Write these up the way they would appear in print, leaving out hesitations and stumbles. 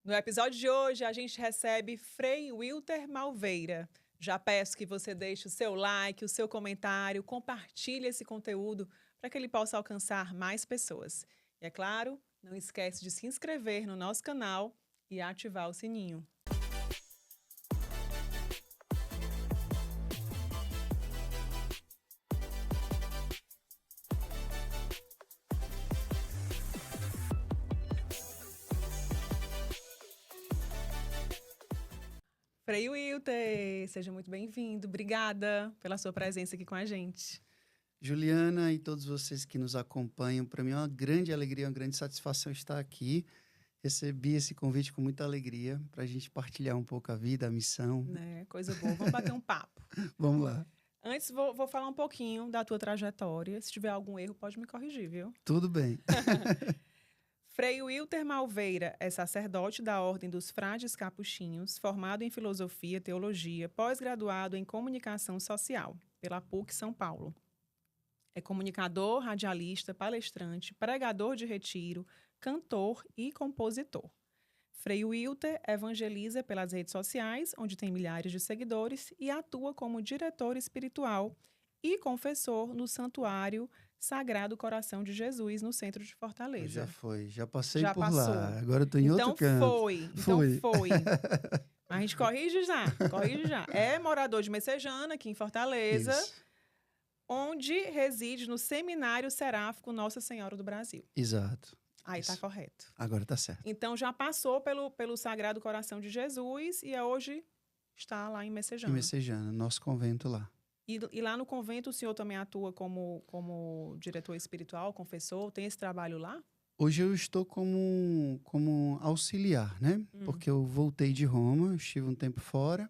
No episódio de hoje, a gente recebe Frei Wilter Malveira. Já peço que você deixe o seu like, o seu comentário, compartilhe esse conteúdo para que ele possa alcançar mais pessoas. E é claro, não esquece de se inscrever no nosso canal e ativar o sininho. Frei Wilter, seja muito bem-vindo. Obrigada pela sua presença aqui com a gente. Juliana e todos vocês que nos acompanham, para mim é uma grande alegria, uma grande satisfação estar aqui. Recebi esse convite com muita alegria para a gente partilhar um pouco a vida, a missão. Né? Coisa boa. Vamos bater um papo. Vamos lá. Antes, vou falar um pouquinho da tua trajetória. Se tiver algum erro, pode me corrigir, viu? Tudo bem. Frei Wilter Malveira é sacerdote da Ordem dos Frades Capuchinhos, formado em Filosofia e Teologia, pós-graduado em Comunicação Social, pela PUC São Paulo. É comunicador, radialista, palestrante, pregador de retiro, cantor e compositor. Frei Wilter evangeliza pelas redes sociais, onde tem milhares de seguidores, e atua como diretor espiritual e confessor no Santuário Sagrado Coração de Jesus, no centro de Fortaleza. Já passei Já por passou. lá. Agora eu estou em outro canto. Então foi. A gente corrige já. É morador de Messejana, aqui em Fortaleza, Isso. onde reside no Seminário Seráfico Nossa Senhora do Brasil. Exato. Aí tá Isso. correto. Agora tá certo. Então já passou pelo Sagrado Coração de Jesus e hoje está lá em Messejana. Em Messejana, nosso convento lá. E lá no convento o senhor também atua como diretor espiritual, confessor? Tem esse trabalho lá? Hoje eu estou como auxiliar, né? Porque eu voltei de Roma, estive um tempo fora.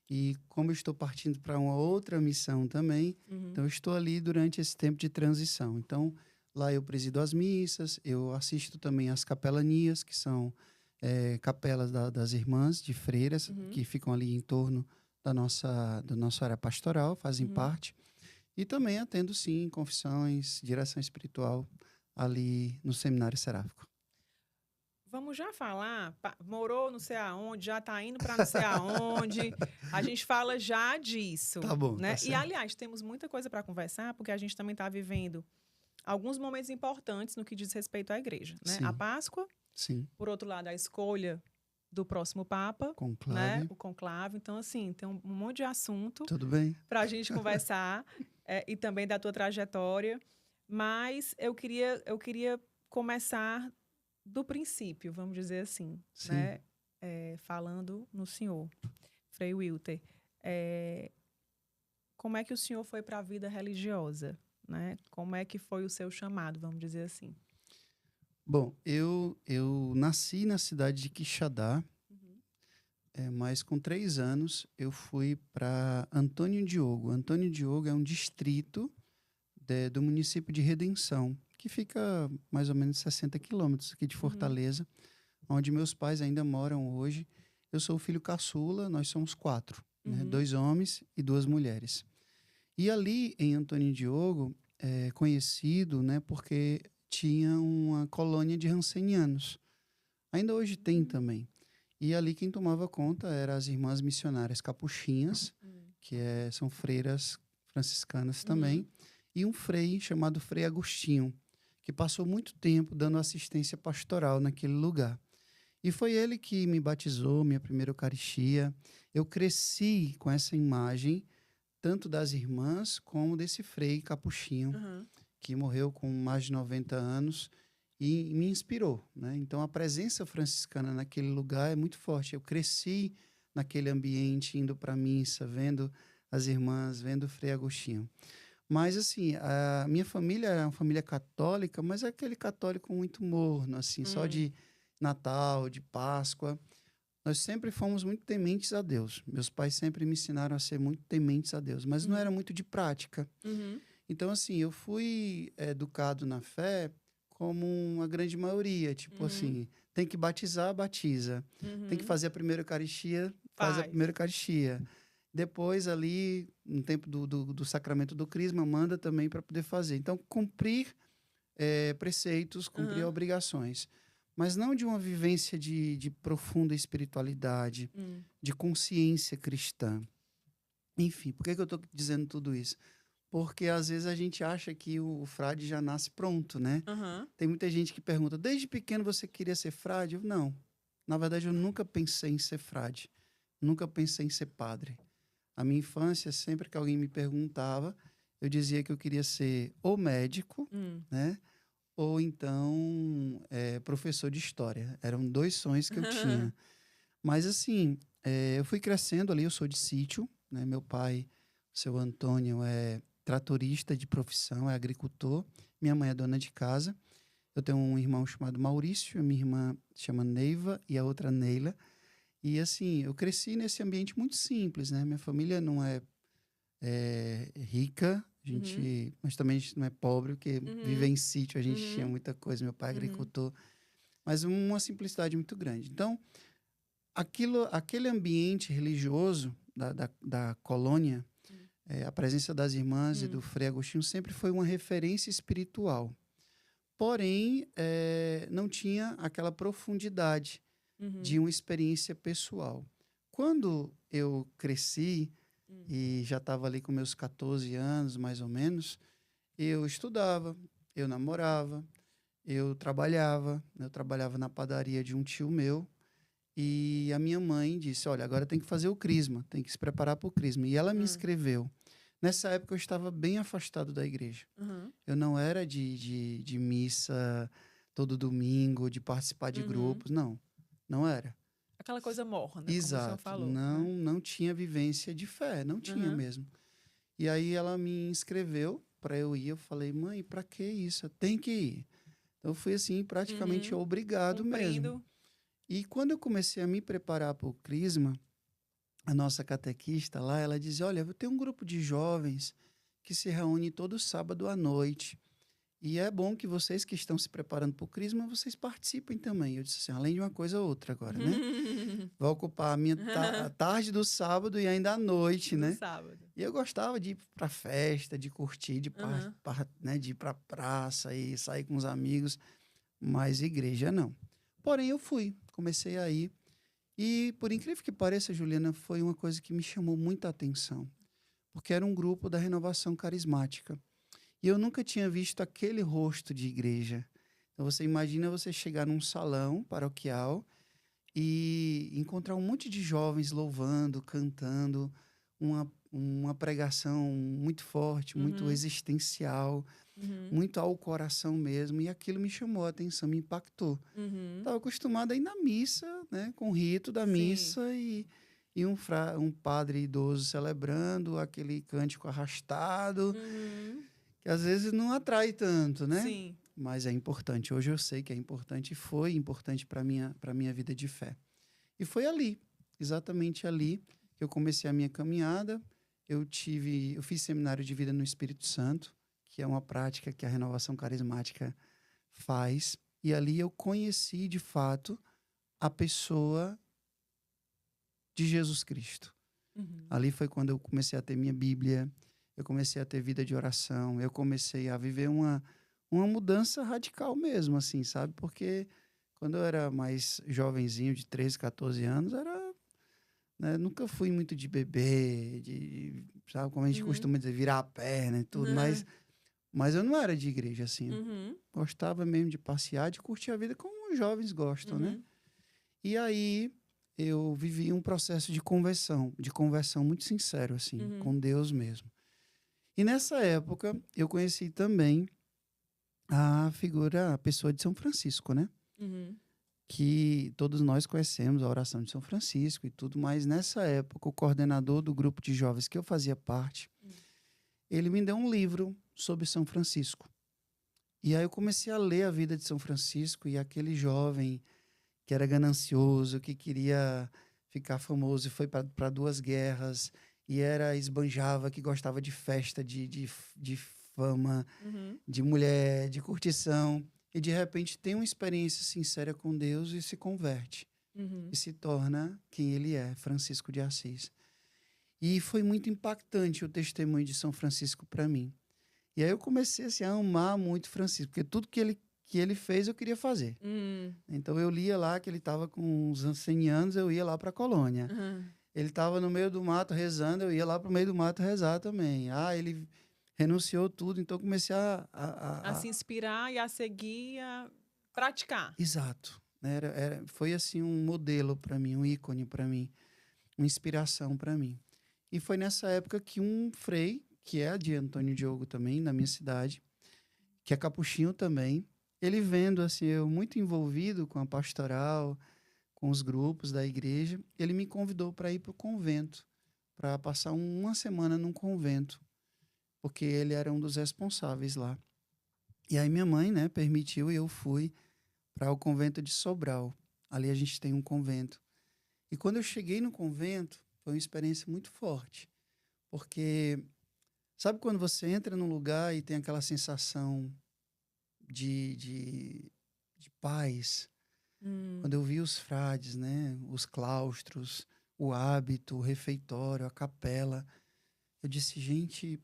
E como eu estou partindo para uma outra missão também, então eu estou ali durante esse tempo de transição. Então, lá eu presido as missas, eu assisto também as capelanias, que são capelas das irmãs de freiras, que ficam ali em torno da nossa área pastoral, fazem parte. E também atendo, sim, confissões, direção espiritual ali no Seminário Seráfico. Vamos já falar, morou não sei aonde, já está indo para não sei aonde, a gente fala já disso. Tá bom, né? tá certo. E, aliás, temos muita coisa para conversar, porque a gente também está vivendo alguns momentos importantes no que diz respeito à igreja. Né? Sim. A Páscoa, Sim, por outro lado, a escolha do próximo Papa, conclave. né? O conclave. Então, assim, tem um monte de assunto Tudo bem? para a gente conversar e também da tua trajetória. Mas eu queria começar do princípio, vamos dizer assim, Sim. né? Falando no senhor, Frei Wilter. Como é que o senhor foi para a vida religiosa? Né? Como é que foi o seu chamado, vamos dizer assim? Bom, eu nasci na cidade de Quixadá, mas com 3 anos eu fui para Antônio Diogo. Antônio Diogo é um distrito do município de Redenção, que fica mais ou menos 60 quilômetros aqui de Fortaleza, onde meus pais ainda moram hoje. Eu sou o filho caçula, nós somos 4, né? 2 homens e 2 mulheres. E ali em Antônio Diogo, é conhecido, né, porque tinha uma colônia de rancenianos. Ainda hoje tem também. E ali quem tomava conta eram as irmãs missionárias capuchinhas, que são freiras franciscanas também, e um frei chamado Frei Agostinho, que passou muito tempo dando assistência pastoral naquele lugar. E foi ele que me batizou, minha primeira Eucaristia. Eu cresci com essa imagem, tanto das irmãs como desse frei capuchinho, que morreu com mais de 90 anos e me inspirou, né? Então, a presença franciscana naquele lugar é muito forte. Eu cresci naquele ambiente, indo para a missa, vendo as irmãs, vendo o Frei Agostinho. Mas, assim, a minha família é uma família católica, mas é aquele católico muito morno, assim, só de Natal, de Páscoa. Nós sempre fomos muito tementes a Deus. Meus pais sempre me ensinaram a ser muito tementes a Deus, mas não era muito de prática. Então, assim, eu fui educado na fé como uma grande maioria. Tipo assim, tem que batizar, batiza. Tem que fazer a primeira Eucaristia, faz a primeira Eucaristia. Depois, ali, no tempo do sacramento do Crisma, manda também para poder fazer. Então, cumprir preceitos, cumprir obrigações. mas não de uma vivência de profunda espiritualidade, de consciência cristã. Enfim, por que eu estou dizendo tudo isso? Porque às vezes a gente acha que o frade já nasce pronto, né? Uhum. Tem muita gente que pergunta, desde pequeno você queria ser frade? Eu, não. Na verdade, eu nunca pensei em ser frade. Nunca pensei em ser padre. A minha infância, sempre que alguém me perguntava, eu dizia que eu queria ser ou médico, né? Ou então professor de história. Eram 2 sonhos que eu tinha. Mas assim, eu fui crescendo ali, eu sou de sítio, né? Meu pai, o seu Antônio, é tratorista de profissão, é agricultor. Minha mãe é dona de casa. Eu tenho um irmão chamado Maurício, minha irmã chama Neiva e a outra Neila. E assim, eu cresci nesse ambiente muito simples, né? Minha família não é rica, mas também a gente não é pobre, porque vive em sítio, a gente tinha muita coisa. Meu pai é agricultor, mas uma simplicidade muito grande. Então, aquele ambiente religioso da colônia, a presença das irmãs e do Frei Agostinho sempre foi uma referência espiritual. Porém, não tinha aquela profundidade de uma experiência pessoal. Quando eu cresci e já estava ali com meus 14 anos, mais ou menos, eu estudava, eu namorava, eu trabalhava na padaria de um tio meu, e a minha mãe disse, olha, agora tem que fazer o crisma, tem que se preparar para o crisma. E ela me inscreveu. Nessa época eu estava bem afastado da igreja. Eu não era de missa todo domingo, de participar de grupos, não era. Aquela coisa morna, como o senhor Exato, falou. Né? não tinha vivência de fé, não tinha mesmo. E aí ela me inscreveu para eu ir, eu falei, mãe, para que isso? Eu tenho que ir. Então eu fui assim, praticamente obrigado mesmo. E quando eu comecei a me preparar para o crisma, a nossa catequista lá, ela dizia, olha, eu tenho um grupo de jovens que se reúne todo sábado à noite. E é bom que vocês que estão se preparando para o crisma, vocês participem também. Eu disse assim, além de uma coisa ou outra agora, né? Vai ocupar a minha a tarde do sábado e ainda à noite, né? Sábado. E eu gostava de ir para festa, de curtir, né, de ir para praça e sair com os amigos, mas igreja não. Porém, eu fui, comecei a ir. E, por incrível que pareça, Juliana, foi uma coisa que me chamou muita atenção. Porque era um grupo da Renovação Carismática. E eu nunca tinha visto aquele rosto de igreja. Então, você imagina você chegar num salão paroquial e encontrar um monte de jovens louvando, cantando, uma pregação muito forte, muito existencial, muito ao coração mesmo. E aquilo me chamou a atenção, me impactou. Estava acostumado a ir na missa, né, com o rito da missa e um padre idoso celebrando aquele cântico arrastado, que às vezes não atrai tanto, né? Sim. Mas é importante. Hoje eu sei que é importante e foi importante para minha vida de fé. E foi ali, exatamente ali, que eu comecei a minha caminhada. Eu fiz seminário de vida no Espírito Santo, que é uma prática que a Renovação Carismática faz. E ali eu conheci, de fato, a pessoa de Jesus Cristo. Ali foi quando eu comecei a ter minha Bíblia, eu comecei a ter vida de oração, eu comecei a viver uma mudança radical mesmo, assim, sabe? Porque quando eu era mais jovenzinho, de 13, 14 anos, né, nunca fui muito de beber, sabe? Como a gente costuma dizer, virar a perna e tudo, mas eu não era de igreja, assim. Gostava mesmo de passear, de curtir a vida como os jovens gostam, né? E aí eu vivi um processo de conversão muito sincero, assim, com Deus mesmo. E nessa época eu conheci também a pessoa de São Francisco, né? Que todos nós conhecemos a oração de São Francisco e tudo, mas nessa época o coordenador do grupo de jovens que eu fazia parte, ele me deu um livro sobre São Francisco. E aí eu comecei a ler a vida de São Francisco e aquele jovem que era ganancioso, que queria ficar famoso e foi para 2 guerras e esbanjava, que gostava de festa, de fama, de mulher, de curtição. E de repente tem uma experiência sincera com Deus e se converte. E se torna quem ele é, Francisco de Assis. E foi muito impactante o testemunho de São Francisco para mim. E aí eu comecei assim, a amar muito Francisco, porque tudo que que ele fez, eu queria fazer. Então, eu lia lá que ele estava com uns 100 anos, eu ia lá para a colônia. Ele estava no meio do mato rezando, eu ia lá para o meio do mato rezar também. Ele renunciou tudo, então eu comecei A se inspirar e a seguir, a praticar. Exato. Foi assim um modelo para mim, um ícone para mim, uma inspiração para mim. E foi nessa época que um frei, que é de Antônio Diogo também, na minha cidade, que é capuchinho também, ele vendo assim, eu muito envolvido com a pastoral, com os grupos da igreja, ele me convidou para ir para o convento, para passar uma semana num convento, porque ele era um dos responsáveis lá. E aí minha mãe, né, permitiu e eu fui para o convento de Sobral. Ali a gente tem um convento. E quando eu cheguei no convento, foi uma experiência muito forte, porque sabe quando você entra num lugar e tem aquela sensação de paz? Quando eu vi os frades, né, os claustros, o hábito, o refeitório, a capela, eu disse, gente,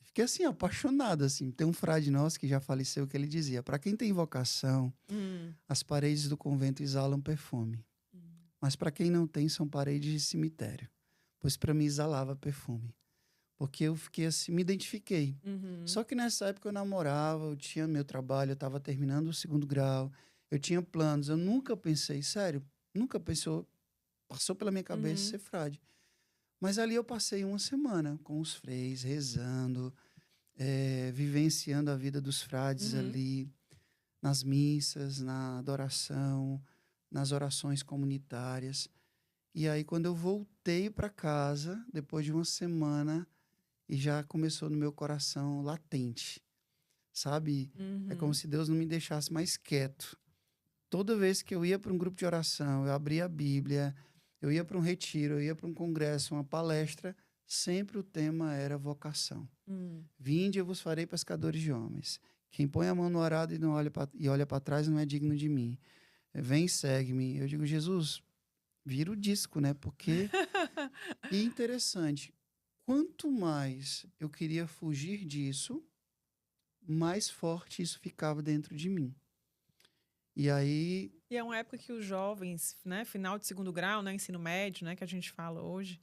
fiquei assim apaixonado assim. Tem um frade nosso que já faleceu que ele dizia: para quem tem vocação, as paredes do convento exalam perfume, mas para quem não tem são paredes de cemitério, pois para mim exalava perfume. Porque eu fiquei assim, me identifiquei. Só que nessa época eu namorava, eu tinha meu trabalho, eu estava terminando o 2º grau, eu tinha planos, eu nunca pensei, sério, nunca passou pela minha cabeça ser frade. Mas ali eu passei uma semana com os freis, rezando, vivenciando a vida dos frades ali, nas missas, na adoração, nas orações comunitárias. E aí quando eu voltei para casa, depois de uma semana, e já começou no meu coração latente, sabe? É como se Deus não me deixasse mais quieto. Toda vez que eu ia para um grupo de oração, eu abria a Bíblia, eu ia para um retiro, eu ia para um congresso, uma palestra, sempre o tema era vocação. Vinde, eu vos farei pescadores de homens. Quem põe a mão no arado e não olha para trás não é digno de mim. Vem e segue-me. Eu digo, Jesus, vira o disco, né? Porque... E interessante, quanto mais eu queria fugir disso, mais forte isso ficava dentro de mim. E aí... E é uma época que os jovens, né, final de 2º grau, né, ensino médio, né, que a gente fala hoje,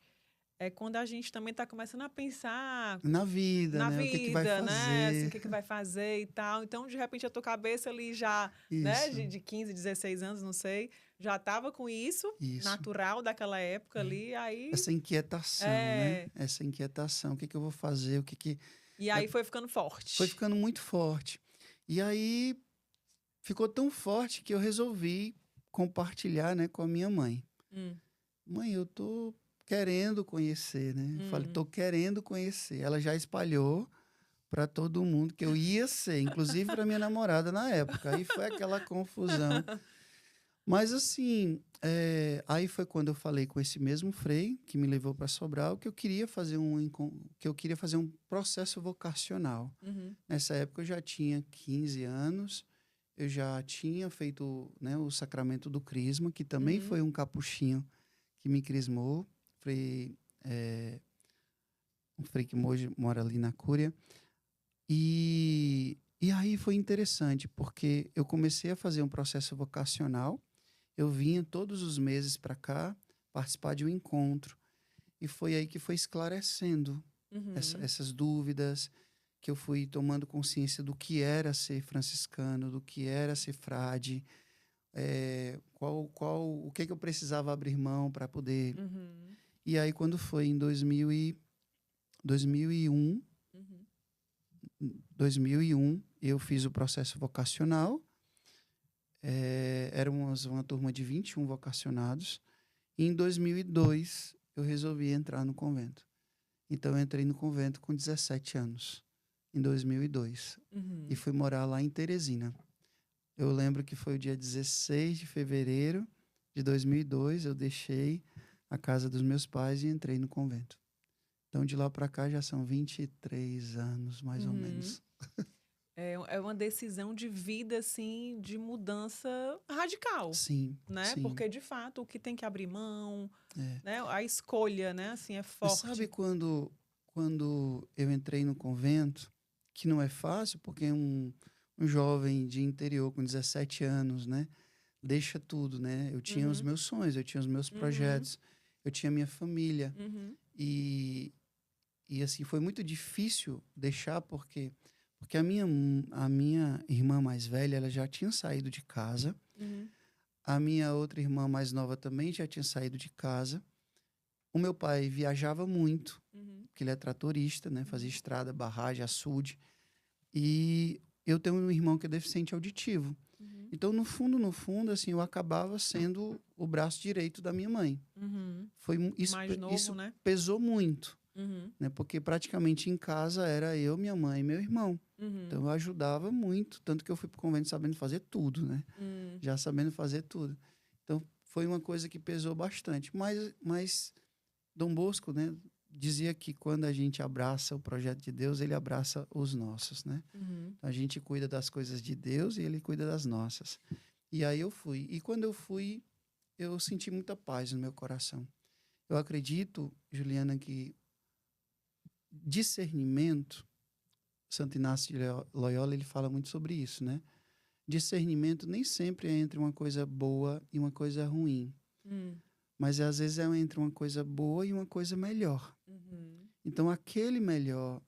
é quando a gente também está começando a pensar na vida, né? O que vai né, assim, fazer. o que vai fazer e tal. Então, de repente, a tua cabeça ali já, né, Isso. de 15, 16 anos, não sei, já estava com isso, natural daquela época ali, aí... Essa inquietação, né? Essa inquietação, o que eu vou fazer, E aí foi ficando forte. Foi ficando muito forte. E aí ficou tão forte que eu resolvi compartilhar, né, com a minha mãe. Mãe, eu tô querendo conhecer, né? Falei, tô querendo conhecer. Ela já espalhou para todo mundo que eu ia ser, inclusive para minha namorada na época. Aí foi aquela confusão. Mas assim, aí foi quando eu falei com esse mesmo frei que me levou para Sobral que eu queria fazer um processo vocacional. Nessa época eu já tinha 15 anos, eu já tinha feito, né, o sacramento do crisma, que também foi um capuchinho que me crismou, um frei que hoje mora ali na Cúria. E aí foi interessante, porque eu comecei a fazer um processo vocacional. Eu vinha todos os meses para cá participar de um encontro. E foi aí que foi esclarecendo essas dúvidas, que eu fui tomando consciência do que era ser franciscano, do que era ser frade, o que eu precisava abrir mão para poder... E aí, quando foi em 2001, eu fiz o processo vocacional. Éramos uma turma de 21 vocacionados. E em 2002, eu resolvi entrar no convento. Então, eu entrei no convento com 17 anos, em 2002. E fui morar lá em Teresina. Eu lembro que foi o dia 16 de fevereiro de 2002, eu deixei a casa dos meus pais e entrei no convento. Então, de lá para cá já são 23 anos, mais ou menos. É uma decisão de vida, assim, de mudança radical. Sim, né? sim. Porque, de fato, o que tem que abrir mão, né? A escolha, né? Assim, é forte. Mas sabe quando eu entrei no convento, que não é fácil, porque é um um jovem de interior com 17 anos, né? Deixa tudo, né? Eu tinha os meus sonhos, eu tinha os meus projetos, eu tinha minha família. E, e assim, foi muito difícil deixar porque a minha irmã mais velha, ela já tinha saído de casa. A minha outra irmã mais nova também já tinha saído de casa. O meu pai viajava muito, porque ele é tratorista, né? Fazia estrada, barragem, açude. E eu tenho um irmão que é deficiente auditivo. Então, no fundo, assim, eu acabava sendo o braço direito da minha mãe. Mais novo, isso né? pesou muito, né? Porque praticamente em casa era eu, minha mãe e meu irmão. Então, eu ajudava muito, tanto que eu fui para o convento sabendo fazer tudo, né? Já sabendo fazer tudo. Então, foi uma coisa que pesou bastante. Mas Dom Bosco, né, dizia que quando a gente abraça o projeto de Deus, ele abraça os nossos, né? A gente cuida das coisas de Deus e ele cuida das nossas. E aí eu fui. E quando eu fui, eu senti muita paz no meu coração. Eu acredito, Juliana, que discernimento, Santo Inácio de Loyola, ele fala muito sobre isso, né? Discernimento nem sempre é entre uma coisa boa e uma coisa ruim. Mas às vezes é entre uma coisa boa e uma coisa melhor. Então, aquele melhor,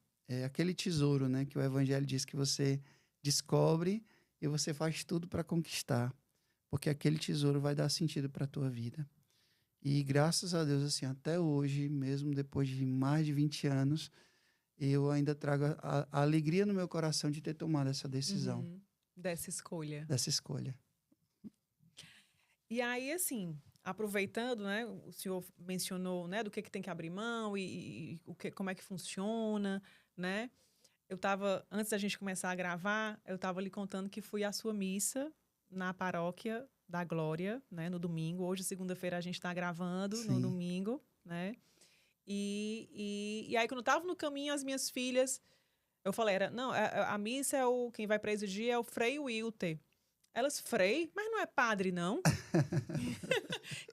aquele tesouro, né, que o Evangelho diz que você descobre e você faz tudo para conquistar. Porque aquele tesouro vai dar sentido para a tua vida. E graças a Deus, assim, até hoje, mesmo depois de mais de 20 anos, eu ainda trago a alegria no meu coração de ter tomado essa decisão. Dessa escolha. Dessa escolha. E aí, assim, aproveitando, né, o senhor mencionou, né, do que tem que abrir mão e como é que funciona, né? Antes da gente começar a gravar, eu estava lhe contando que fui à sua missa na paróquia da Glória, né, no domingo. Hoje, segunda-feira, a gente está gravando no domingo, né? E aí, quando eu estava no caminho, as minhas filhas, eu falei, a missa quem vai presidir é o Frei Wilter. Elas, Frei? Mas não é padre, não?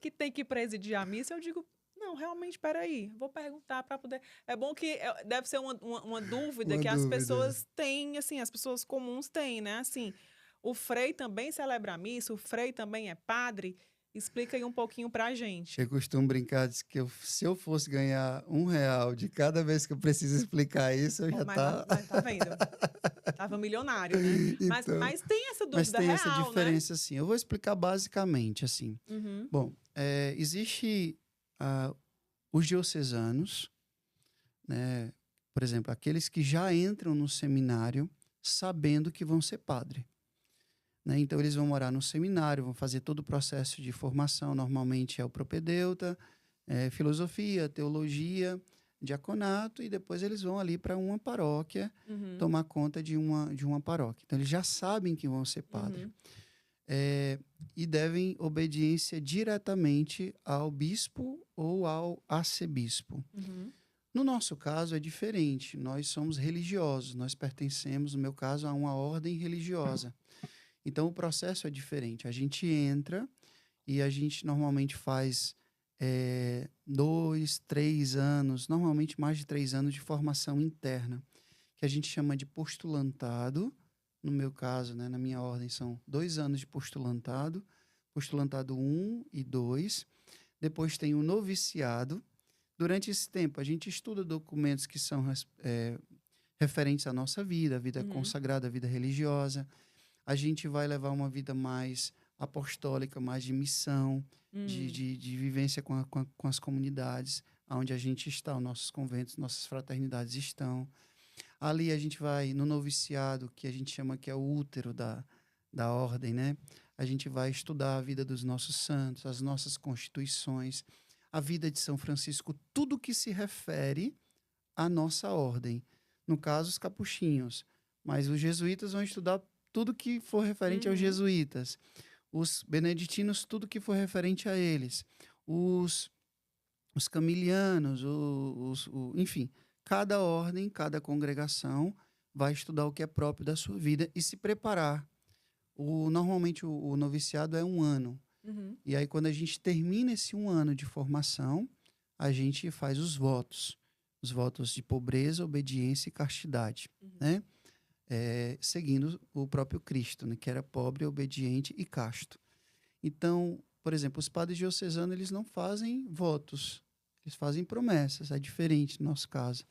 Que tem que presidir a missa. Eu digo, não, realmente, peraí, vou perguntar para poder... É bom que deve ser uma dúvida que as pessoas têm, assim, as pessoas comuns têm, né? Assim, o Frei também celebra a missa, o Frei também é padre. Explica aí um pouquinho pra gente. Eu costumo brincar de que se eu fosse ganhar R$ 1 de cada vez que eu preciso explicar isso, eu já tá... Mas tá vendo? Tava milionário, né? Então, mas tem essa mas dúvida tem real, essa diferença, assim. Eu vou explicar basicamente, assim. Bom, existe os diocesanos, né? Por exemplo, aqueles que já entram no seminário sabendo que vão ser padre. Né? Então, eles vão morar no seminário, vão fazer todo o processo de formação. Normalmente é o propedeuta, filosofia, teologia, diaconato, e depois eles vão ali para uma paróquia tomar conta de uma paróquia. Então, eles já sabem que vão ser padre. E devem obediência diretamente ao bispo ou ao arcebispo. No nosso caso, é diferente. Nós somos religiosos, nós pertencemos, no meu caso, a uma ordem religiosa. Então, o processo é diferente. A gente entra e a gente normalmente faz 2, 3 anos, normalmente mais de 3 anos de formação interna, que a gente chama de postulantado. No meu caso, né, na minha ordem, são 2 anos de postulantado, postulantado 1 e 2. Depois tem o noviciado. Durante esse tempo, a gente estuda documentos que são referentes à nossa vida, a vida consagrada, a vida religiosa. A gente vai levar uma vida mais apostólica, mais de missão, de vivência com as comunidades onde a gente está, os nossos conventos, nossas fraternidades estão. Ali a gente vai no noviciado, que a gente chama que é o útero da ordem, né? A gente vai estudar a vida dos nossos santos, as nossas constituições, a vida de São Francisco, tudo que se refere à nossa ordem. No caso, os capuchinhos. Mas os jesuítas vão estudar tudo que for referente aos jesuítas. Os beneditinos, tudo que for referente a eles. Os camilianos, enfim, cada ordem, cada congregação vai estudar o que é próprio da sua vida e se preparar. Normalmente o noviciado é 1 ano. E aí, quando a gente termina esse 1 ano de formação, a gente faz os votos de pobreza, obediência e castidade, né? seguindo o próprio Cristo, né, que era pobre, obediente e casto. Então, por exemplo, os padres diocesanos, eles não fazem votos, eles fazem promessas, é diferente no nosso caso.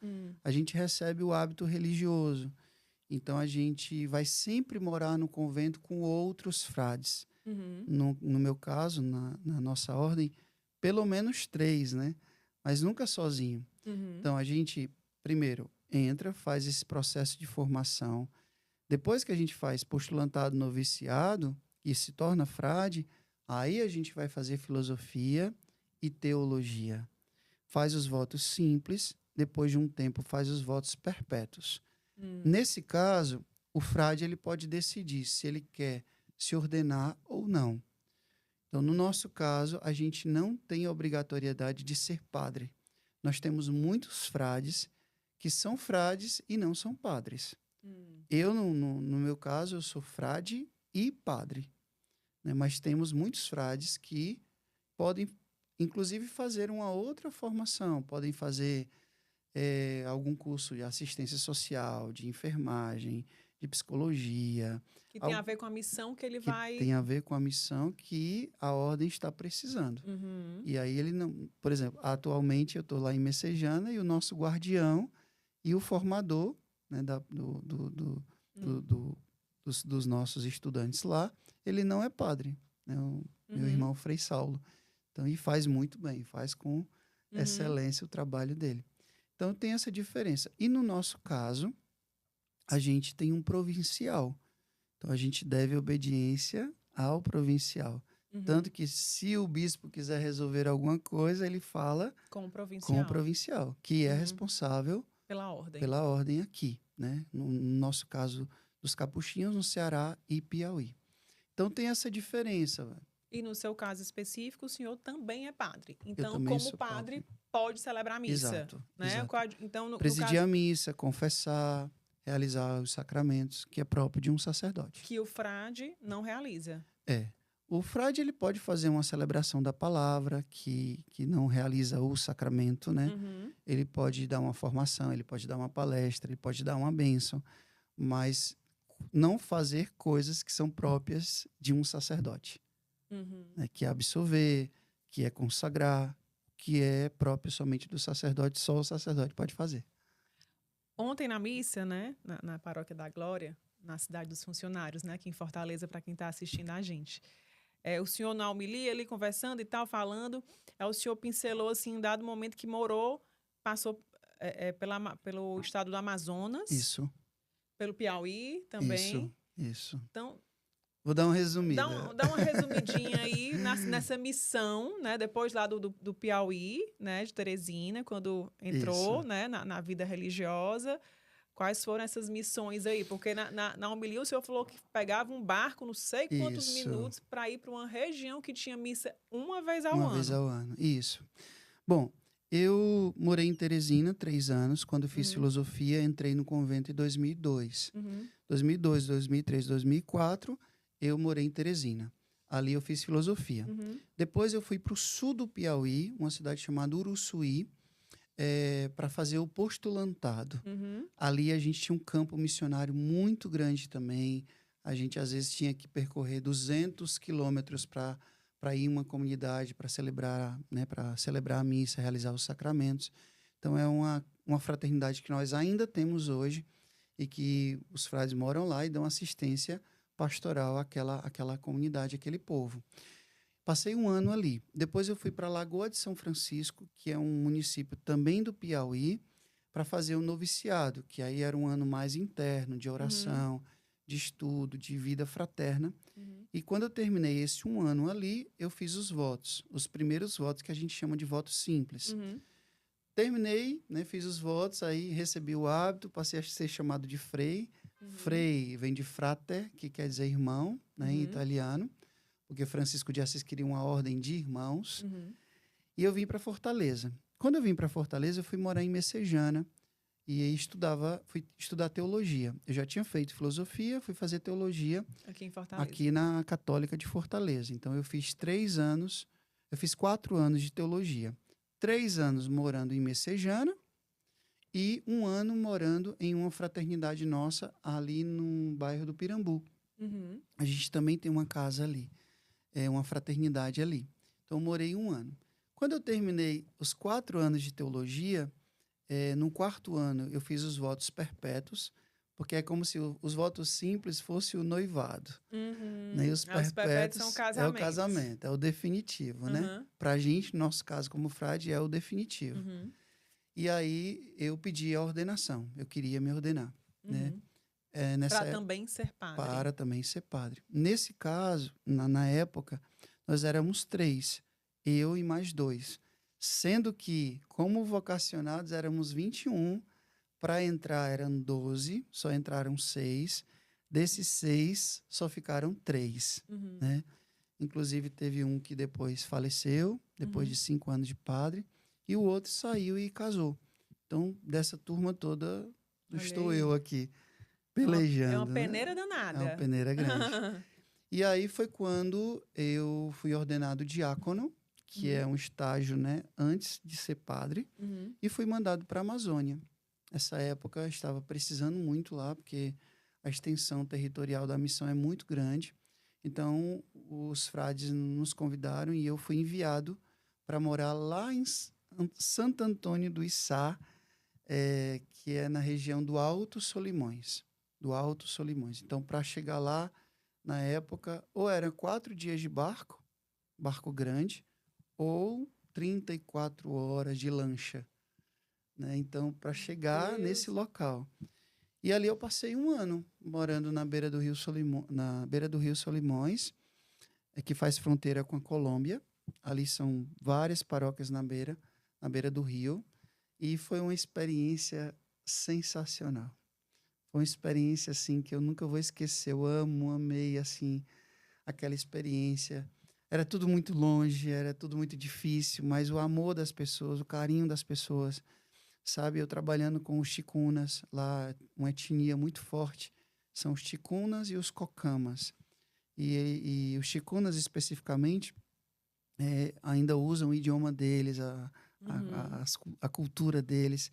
A gente recebe o hábito religioso, então a gente vai sempre morar no convento com outros frades. No meu caso, na nossa ordem, pelo menos 3, né? Mas nunca sozinho. Então, a gente, primeiro, entra, faz esse processo de formação. Depois que a gente faz postulantado noviciado e se torna frade, aí a gente vai fazer filosofia e teologia. Faz os votos simples, depois de um tempo faz os votos perpétuos. Nesse caso, o frade ele pode decidir se ele quer se ordenar ou não. Então, no nosso caso, a gente não tem a obrigatoriedade de ser padre. Nós temos muitos frades que são frades e não são padres. Eu, no meu caso, eu sou frade e padre, né? Mas temos muitos frades que podem, inclusive, fazer uma outra formação, podem fazer algum curso de assistência social, de enfermagem, de psicologia. Que tem a ver com a missão que ele vai... Tem a ver com a missão que a ordem está precisando. E aí ele não... Por exemplo, atualmente eu estou lá em Messejana e o nosso guardião e o formador, né, dos nossos estudantes lá, ele não é padre, né? Meu irmão Frei Saulo. Então, e faz muito bem, faz com excelência o trabalho dele. Então, tem essa diferença. E no nosso caso, a gente tem um provincial. Então, a gente deve obediência ao provincial. Tanto que, se o bispo quiser resolver alguma coisa, ele fala com o provincial, que é responsável pela ordem aqui, né? No nosso caso, dos capuchinhos, no Ceará e Piauí. Então, tem essa diferença. E no seu caso específico, o senhor também é padre. Então, também como sou padre, pode celebrar a missa. Exato. Né? Exato. Então, presidir a missa, confessar, realizar os sacramentos, que é próprio de um sacerdote. Que o frade não realiza. O frade ele pode fazer uma celebração da palavra, que não realiza o sacramento, né? Ele pode dar uma formação, ele pode dar uma palestra, ele pode dar uma bênção, mas não fazer coisas que são próprias de um sacerdote. Né? Que é absolver, que é consagrar, que é próprio somente do sacerdote, só o sacerdote pode fazer. Ontem na missa, né, na Paróquia da Glória, na Cidade dos Funcionários, né, aqui em Fortaleza, para quem está assistindo a gente. O senhor na homilia, ele conversando e tal, falando, o senhor pincelou, assim, em dado momento que passou pelo estado do Amazonas. Isso. Pelo Piauí também. Isso. Então, vou dar uma resumida. Dá uma resumidinha aí nessa missão, né? Depois lá do Piauí, né? De Teresina, quando entrou, né? Na vida religiosa. Quais foram essas missões aí? Porque na homilia o senhor falou que pegava um barco, não sei quantos minutos, para ir para uma região que tinha missa uma vez ao ano. Uma vez ao ano, isso. Bom, eu morei em Teresina 3 anos. Quando fiz filosofia, entrei no convento em 2002. 2002, 2003, 2004, eu morei em Teresina. Ali eu fiz filosofia. Depois eu fui para o sul do Piauí, uma cidade chamada Uruçuí, para fazer o postulantado. Ali a gente tinha um campo missionário muito grande também. A gente, às vezes, tinha que percorrer 200 quilômetros para ir em uma comunidade para celebrar, né, a missa, realizar os sacramentos. Então, é uma fraternidade que nós ainda temos hoje e que os frades moram lá e dão assistência pastoral àquela comunidade, àquele povo. Passei 1 ano ali. Depois eu fui para Lagoa de São Francisco, que é um município também do Piauí, para fazer o noviciado, que aí era um ano mais interno, de oração, de estudo, de vida fraterna. E quando eu terminei esse 1 ano ali, eu fiz os votos. Os primeiros votos que a gente chama de votos simples. Terminei, né, fiz os votos, aí recebi o hábito, passei a ser chamado de frei. Frei vem de frater, que quer dizer irmão, né, em italiano, porque Francisco de Assis queria uma ordem de irmãos. E eu vim para Fortaleza. Quando eu vim para Fortaleza, eu fui morar em Messejana e aí fui estudar teologia. Eu já tinha feito filosofia, fui fazer teologia aqui em Fortaleza, aqui na Católica de Fortaleza. Então, eu fiz 4 anos de teologia. 3 anos morando em Messejana e um ano morando em uma fraternidade nossa ali no bairro do Pirambu. Uhum. A gente também tem uma casa ali, uma fraternidade ali. Então, eu morei um ano. Quando eu terminei os 4 anos de teologia, no 4º ano eu fiz os votos perpétuos, porque é como se os votos simples fossem o noivado. Né? E os Os perpétuos são perpétuos é o casamentos. casamento, é o definitivo, né? Uhum. Para a gente, no nosso caso como frade, é o definitivo. Uhum. E aí eu pedi a ordenação, eu queria me ordenar, né? Uhum. Nessa Para também ser padre. para também ser padre. Nesse caso, na época, nós éramos 3, eu e mais 2. Sendo que, como vocacionados, éramos 21, para entrar eram 12, só entraram 6. Desses 6, só ficaram 3. Uhum. Né? Inclusive, teve um que depois faleceu, depois de 5 anos de padre, e o outro saiu e casou. Então, dessa turma toda, Olha estou aí. eu aqui, É uma pelejando, peneira né? É uma danada. peneira grande. E aí foi quando eu fui ordenado diácono, que é um estágio, né, antes de ser padre, Uhum. e fui mandado para a Amazônia. Essa época eu estava precisando muito lá, porque a extensão territorial da missão é muito grande. Então, os frades nos convidaram e eu fui enviado para morar lá em Santo Antônio do Içá, que é na região do Alto Solimões. Do Alto Solimões. Então, para chegar lá, na época, ou eram 4 dias de barco, barco grande, ou 34 horas de lancha. Né? Então, para chegar nesse local. E ali eu passei um ano morando na beira do Rio Solimões, que faz fronteira com a Colômbia. Ali são várias paróquias na beira do rio. E foi uma experiência sensacional. Foi uma experiência assim que eu nunca vou esquecer. Eu amei assim aquela experiência. Era tudo muito longe, era tudo muito difícil, mas o amor das pessoas, o carinho das pessoas, sabe? Eu trabalhando com os ticunas, lá uma etnia muito forte, são os ticunas e os cocamas. E os ticunas especificamente ainda usam o idioma deles, a cultura deles.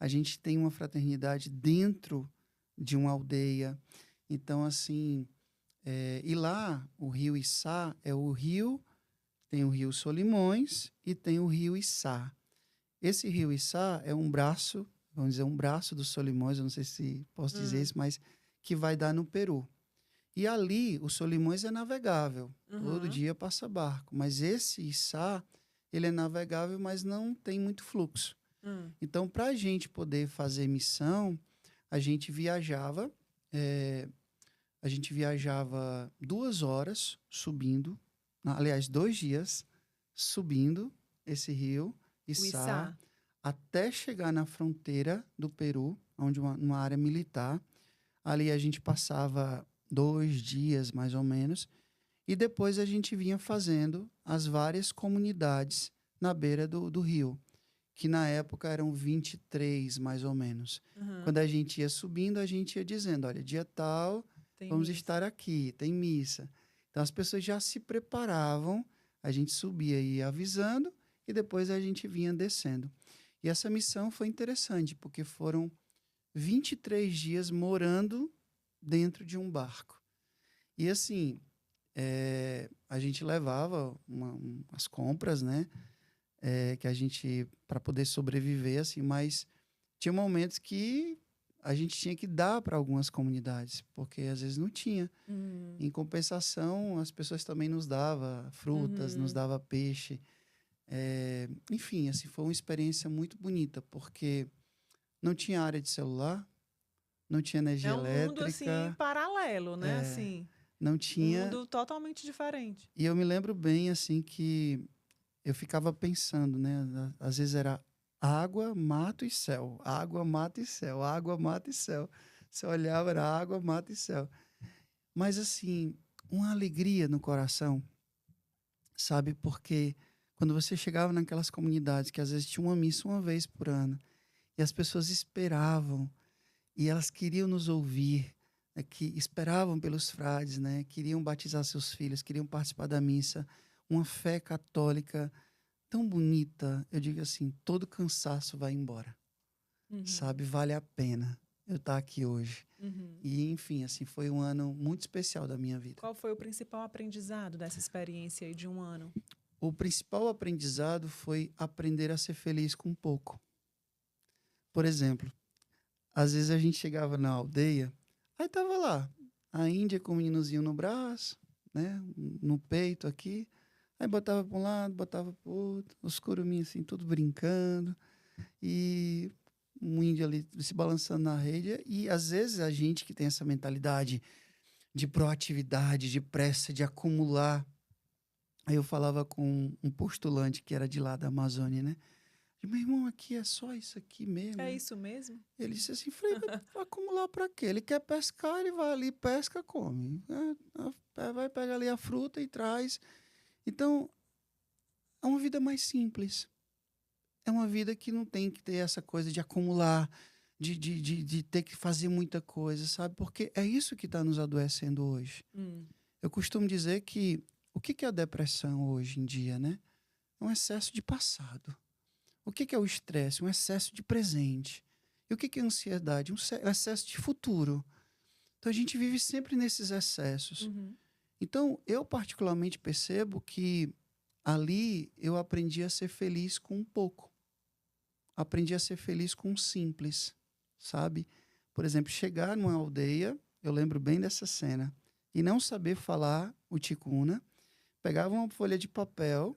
A gente tem uma fraternidade dentro de uma aldeia. Então, assim, e lá o rio Içá é o rio, tem o rio Solimões e tem o rio Içá. Esse rio Içá é um braço, vamos dizer, um braço dos Solimões, eu não sei se posso dizer isso, mas que vai dar no Peru. E ali, o Solimões é navegável. Todo dia passa barco. Mas esse Içá, ele é navegável, mas não tem muito fluxo. Então, para a gente poder fazer missão, a gente viajava 2 horas subindo, aliás, 2 dias subindo esse rio, Içá, até chegar na fronteira do Peru, onde numa área militar. Ali a gente passava 2 dias, mais ou menos, e depois a gente vinha fazendo as várias comunidades na beira do rio, que na época eram 23, mais ou menos. Quando a gente ia subindo, a gente ia dizendo, olha, dia tal, vamos estar aqui, tem missa. Então, as pessoas já se preparavam, a gente subia e ia avisando, e depois a gente vinha descendo. E essa missão foi interessante, porque foram 23 dias morando dentro de um barco. E assim, a gente levava as compras, né? Que a gente, para poder sobreviver, assim, mas tinha momentos que a gente tinha que dar para algumas comunidades, porque às vezes não tinha. Em compensação, as pessoas também nos davam frutas, nos davam peixe. Enfim, assim, foi uma experiência muito bonita, porque não tinha área de celular, não tinha energia É um mundo, assim, elétrica, paralelo, né? Assim, não um tinha. mundo totalmente diferente. E eu me lembro bem, assim, que eu ficava pensando, né? Às vezes era água, mato e céu. Água, mato e céu. Água, mato e céu. Você olhava, era água, mato e céu. Mas, assim, uma alegria no coração, sabe? Porque quando você chegava naquelas comunidades que às vezes tinha uma missa uma vez por ano, e as pessoas esperavam, e elas queriam nos ouvir, né? Que esperavam pelos frades, né? Queriam batizar seus filhos, queriam participar da missa. Uma fé católica tão bonita, eu digo assim, todo cansaço vai embora. sabe? Vale a pena eu estar aqui hoje. E, enfim, assim, foi um ano muito especial da minha vida. Qual foi o principal aprendizado dessa experiência aí de um ano? O principal aprendizado foi aprender a ser feliz com pouco. Por exemplo, às vezes a gente chegava na aldeia, aí tava lá, a Índia com o meninozinho no braço, né, no peito aqui, aí botava para um lado, botava para o outro, os curuminhos assim, tudo brincando, e um índio ali se balançando na rede, e às vezes a gente que tem essa mentalidade de proatividade, de pressa, de acumular. Aí eu falava com um postulante que era de lá da Amazônia, né? E, meu irmão, aqui é só isso aqui mesmo. É né? isso mesmo? Ele disse assim, Frei, vai acumular para quê? Ele quer pescar, ele vai ali, pesca, come. Vai pegar ali a fruta e traz. Então, é uma vida mais simples. É uma vida que não tem que ter essa coisa de acumular, de ter que fazer muita coisa, sabe? Porque é isso que está nos adoecendo hoje. Eu costumo dizer que o que é a depressão hoje em dia, né? É um excesso de passado. O que é o estresse? Um excesso de presente. E o que é a ansiedade? Um excesso de futuro. Então, a gente vive sempre nesses excessos. Então, eu particularmente percebo que ali eu aprendi a ser feliz com um pouco. Aprendi a ser feliz com o simples, sabe? Por exemplo, chegar numa aldeia, eu lembro bem dessa cena, e não saber falar o ticuna, pegava uma folha de papel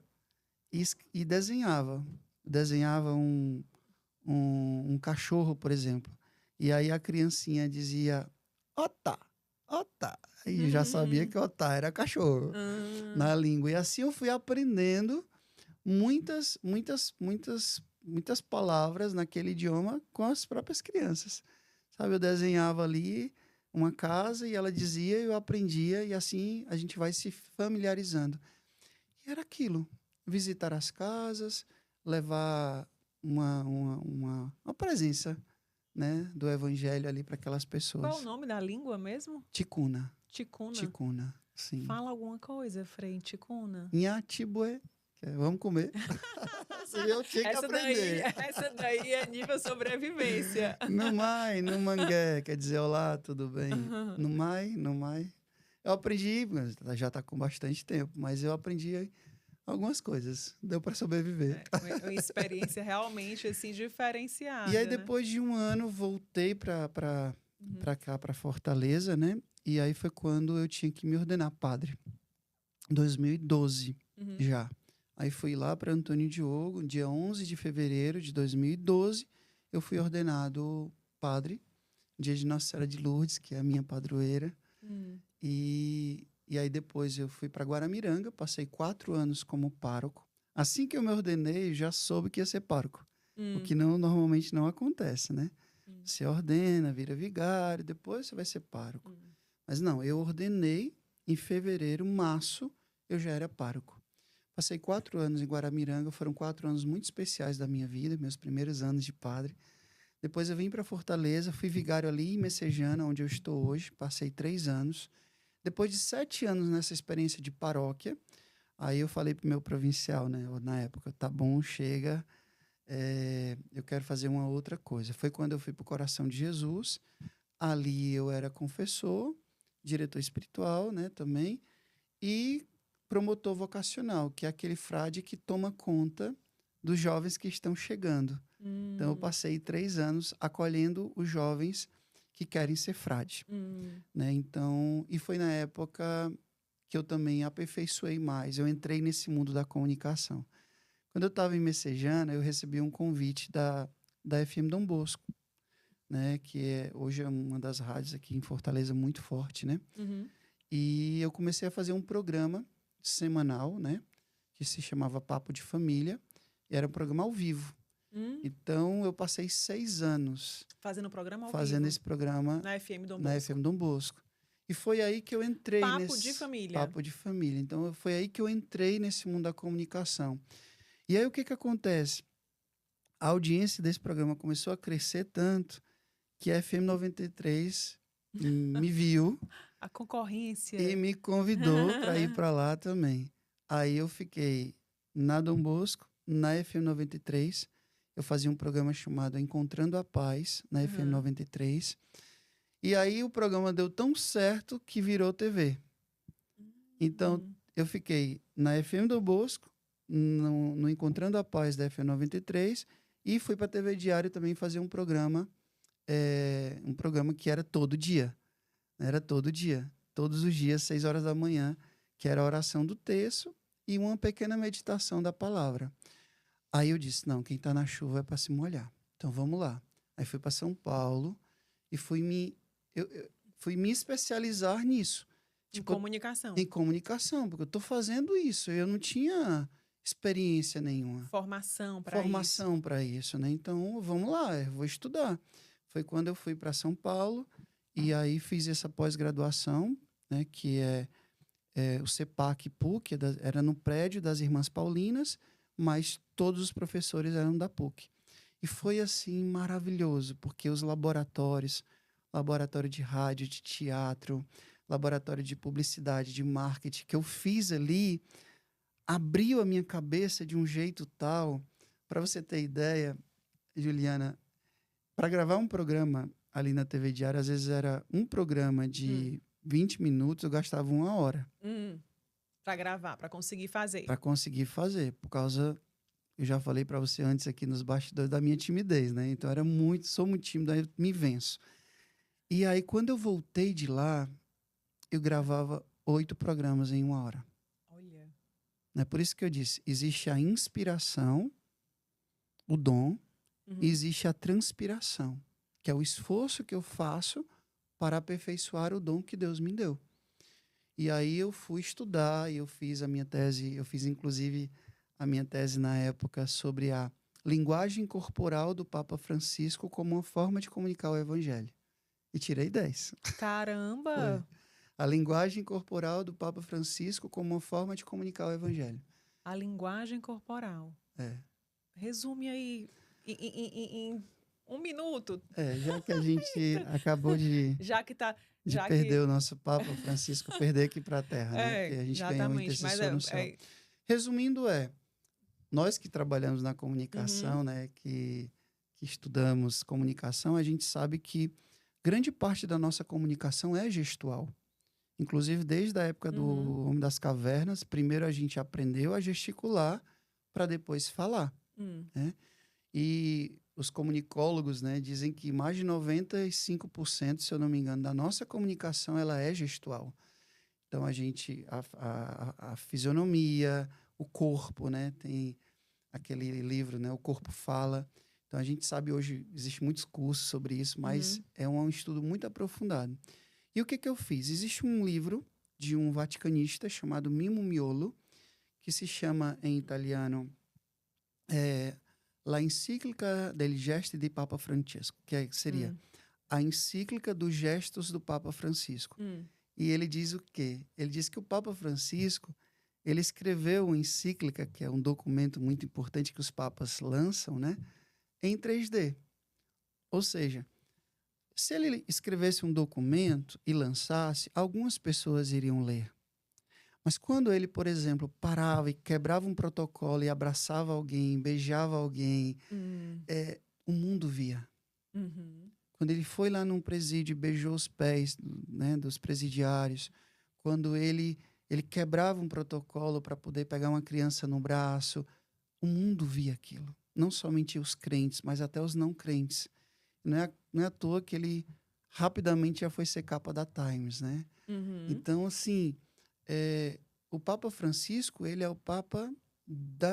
e desenhava. Desenhava um cachorro, por exemplo. E aí a criancinha dizia, otá, otá. E já sabia que otá era cachorro na língua. E assim eu fui aprendendo muitas palavras naquele idioma com as próprias crianças. Sabe, eu desenhava ali uma casa e ela dizia, eu aprendia e assim a gente vai se familiarizando. E era aquilo, visitar as casas, levar uma presença, né, do evangelho ali para aquelas pessoas. Qual o nome da língua mesmo? Ticuna. Ticuna. Ticuna, sim. Fala alguma coisa, Frei, Ticuna. Nhatibué. Vamos comer. Eu tinha que aprender. Essa daí é nível sobrevivência. No mai, no mangué, quer dizer, olá, tudo bem? No mai, no mai. Eu aprendi, já está com bastante tempo, mas eu aprendi algumas coisas. Deu para sobreviver. Uma experiência realmente assim diferenciada. E aí, depois de um ano, voltei para cá, para Fortaleza, né? E aí foi quando eu tinha que me ordenar padre. 2012 já. Aí fui lá para Antônio Diogo, dia 11 de fevereiro de 2012, eu fui ordenado padre, dia de Nossa Senhora de Lourdes, que é a minha padroeira. E aí depois eu fui para Guaramiranga, passei 4 anos como pároco. Assim que eu me ordenei, já soube que ia ser pároco, o que normalmente não acontece, né? Você ordena, vira vigário, depois você vai ser pároco. Mas não, eu ordenei em fevereiro, março, eu já era pároco. Passei 4 anos em Guaramiranga, foram 4 anos muito especiais da minha vida, meus primeiros anos de padre. Depois eu vim para Fortaleza, fui vigário ali em Messejana, onde eu estou hoje, passei 3 anos. Depois de 7 anos nessa experiência de paróquia, aí eu falei para o meu provincial, né, na época, tá bom, chega, eu quero fazer uma outra coisa. Foi quando eu fui para o Coração de Jesus, ali eu era confessor, diretor espiritual, né, também, e promotor vocacional, que é aquele frade que toma conta dos jovens que estão chegando. Então, eu passei 3 anos acolhendo os jovens que querem ser frade. Né? Então, e foi na época que eu também aperfeiçoei mais. Eu entrei nesse mundo da comunicação. Quando eu estava em Messejana, eu recebi um convite da FM Dom Bosco, né? Que hoje é uma das rádios aqui em Fortaleza muito forte, né? E eu comecei a fazer um programa semanal, né, que se chamava Papo de Família, e era um programa ao vivo. Então, eu passei 6 anos fazendo programa ao fazendo vivo. esse programa Na FM Dom Bosco. na FM Dom Bosco. E foi aí que eu entrei Papo de família. Papo de família. Então, foi aí que eu entrei nesse mundo da comunicação. E aí, o que acontece? A audiência desse programa começou a crescer tanto que a FM 93 me viu a concorrência e me convidou para ir para lá também. Aí eu fiquei na Dom Bosco, na FM 93, eu fazia um programa chamado Encontrando a Paz, na FM 93. E aí o programa deu tão certo que virou TV. Então, eu fiquei na FM do Bosco, no Encontrando a Paz da FM 93, e fui para a TV Diário também fazer um programa que era todo dia. Era todo dia, todos os dias, 6 horas da manhã, que era a oração do terço e uma pequena meditação da palavra. Aí eu disse, não, quem está na chuva é para se molhar. Então, vamos lá. Aí fui para São Paulo e fui me especializar nisso. Em comunicação. Em comunicação, porque eu estou fazendo isso. Eu não tinha experiência nenhuma. Formação para isso. Formação para isso, né? Então, vamos lá, eu vou estudar. Foi quando eu fui para São Paulo e aí fiz essa pós-graduação, né? Que é o CEPAC PUC, era no prédio das Irmãs Paulinas, mas todos os professores eram da PUC. E foi, assim, maravilhoso, porque os laboratório de rádio, de teatro, laboratório de publicidade, de marketing, que eu fiz ali, abriu a minha cabeça de um jeito tal, para você ter ideia, Juliana, para gravar um programa ali na TV Diário, às vezes era um programa de 20 minutos, eu gastava 1 hora. Para gravar, para conseguir fazer. Para conseguir fazer, por causa, eu já falei para você antes aqui nos bastidores da minha timidez, né? Então sou muito tímido, aí eu me venço. E aí, quando eu voltei de lá, eu gravava 8 programas em 1 hora. Olha. É por isso que eu disse, existe a inspiração, o dom, e existe a transpiração, que é o esforço que eu faço para aperfeiçoar o dom que Deus me deu. E aí eu fui estudar, e eu fiz a minha tese, eu fiz inclusive a minha tese na época sobre a linguagem corporal do Papa Francisco como uma forma de comunicar o evangelho. E tirei 10. Caramba! Foi. A linguagem corporal do Papa Francisco como uma forma de comunicar o evangelho. A linguagem corporal. Resume aí em 1 minuto. Já que a gente acabou de perder o nosso Papa Francisco, perder aqui para a Terra, né? Porque a gente ganhou um intercessor no céu. Resumindo, nós que trabalhamos na comunicação, né, que estudamos comunicação, a gente sabe que grande parte da nossa comunicação é gestual. Inclusive, desde a época do Homem das Cavernas, primeiro a gente aprendeu a gesticular para depois falar. Né? E os comunicólogos, né, dizem que mais de 95%, se eu não me engano, da nossa comunicação ela é gestual. Então, a fisionomia, o corpo, né, tem aquele livro, né, O Corpo Fala. Então, a gente sabe hoje, existem muitos cursos sobre isso, mas é um estudo muito aprofundado. E o que eu fiz? Existe um livro de um vaticanista chamado Mimo Miolo, que se chama, em italiano, La Encíclica degli Gesti di Papa Francesco, que seria a encíclica dos gestos do Papa Francisco. E ele diz o quê? Ele diz que o Papa Francisco, ele escreveu uma encíclica, que é um documento muito importante que os papas lançam, né, em 3D. Ou seja, se ele escrevesse um documento e lançasse, algumas pessoas iriam ler. Mas quando ele, por exemplo, parava e quebrava um protocolo e abraçava alguém, beijava alguém, o mundo via. Quando ele foi lá num presídio e beijou os pés, né, dos presidiários, quando ele quebrava um protocolo para poder pegar uma criança no braço, o mundo via aquilo. Não somente os crentes, mas até os não crentes. Não é à toa que ele rapidamente já foi ser capa da Times, né? Então, assim, o Papa Francisco, ele é o Papa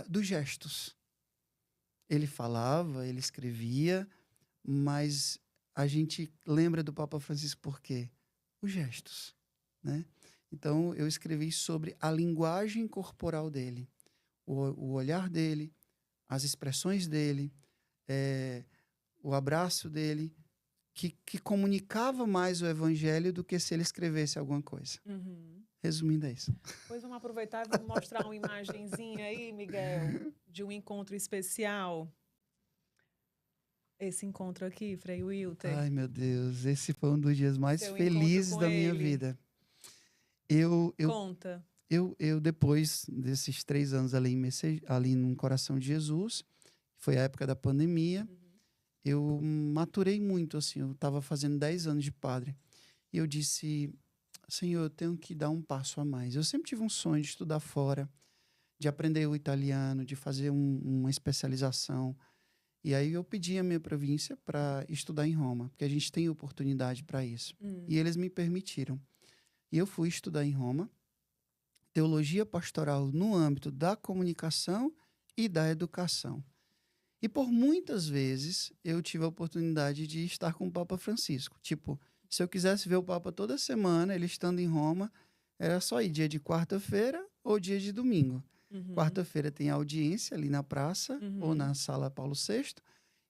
dos gestos. Ele falava, ele escrevia, mas a gente lembra do Papa Francisco por quê? Os gestos, né? Então, eu escrevi sobre a linguagem corporal dele, o olhar dele, as expressões dele, o abraço dele, que comunicava mais o evangelho do que se ele escrevesse alguma coisa. Resumindo, é isso. Pois vamos aproveitar e vamos mostrar uma imagenzinha aí, Miguel, de um encontro especial. Esse encontro aqui, Frei Wilter. Ai, meu Deus, esse foi um dos dias mais felizes da minha vida. Conta. Eu, depois desses 3 anos ali no Coração de Jesus, Foi a época da pandemia. Eu maturei muito, assim. Eu estava fazendo 10 anos de padre. E eu disse, Senhor, eu tenho que dar um passo a mais. Eu sempre tive um sonho de estudar fora, de aprender o italiano, de fazer uma especialização. E aí eu pedi a minha província para estudar em Roma, porque a gente tem oportunidade para isso. E eles me permitiram. E eu fui estudar em Roma, teologia pastoral no âmbito da comunicação e da educação. E por muitas vezes eu tive a oportunidade de estar com o Papa Francisco. Tipo, se eu quisesse ver o Papa toda semana, ele estando em Roma, era só ir dia de quarta-feira ou dia de domingo. Quarta-feira tem audiência ali na praça ou na sala Paulo VI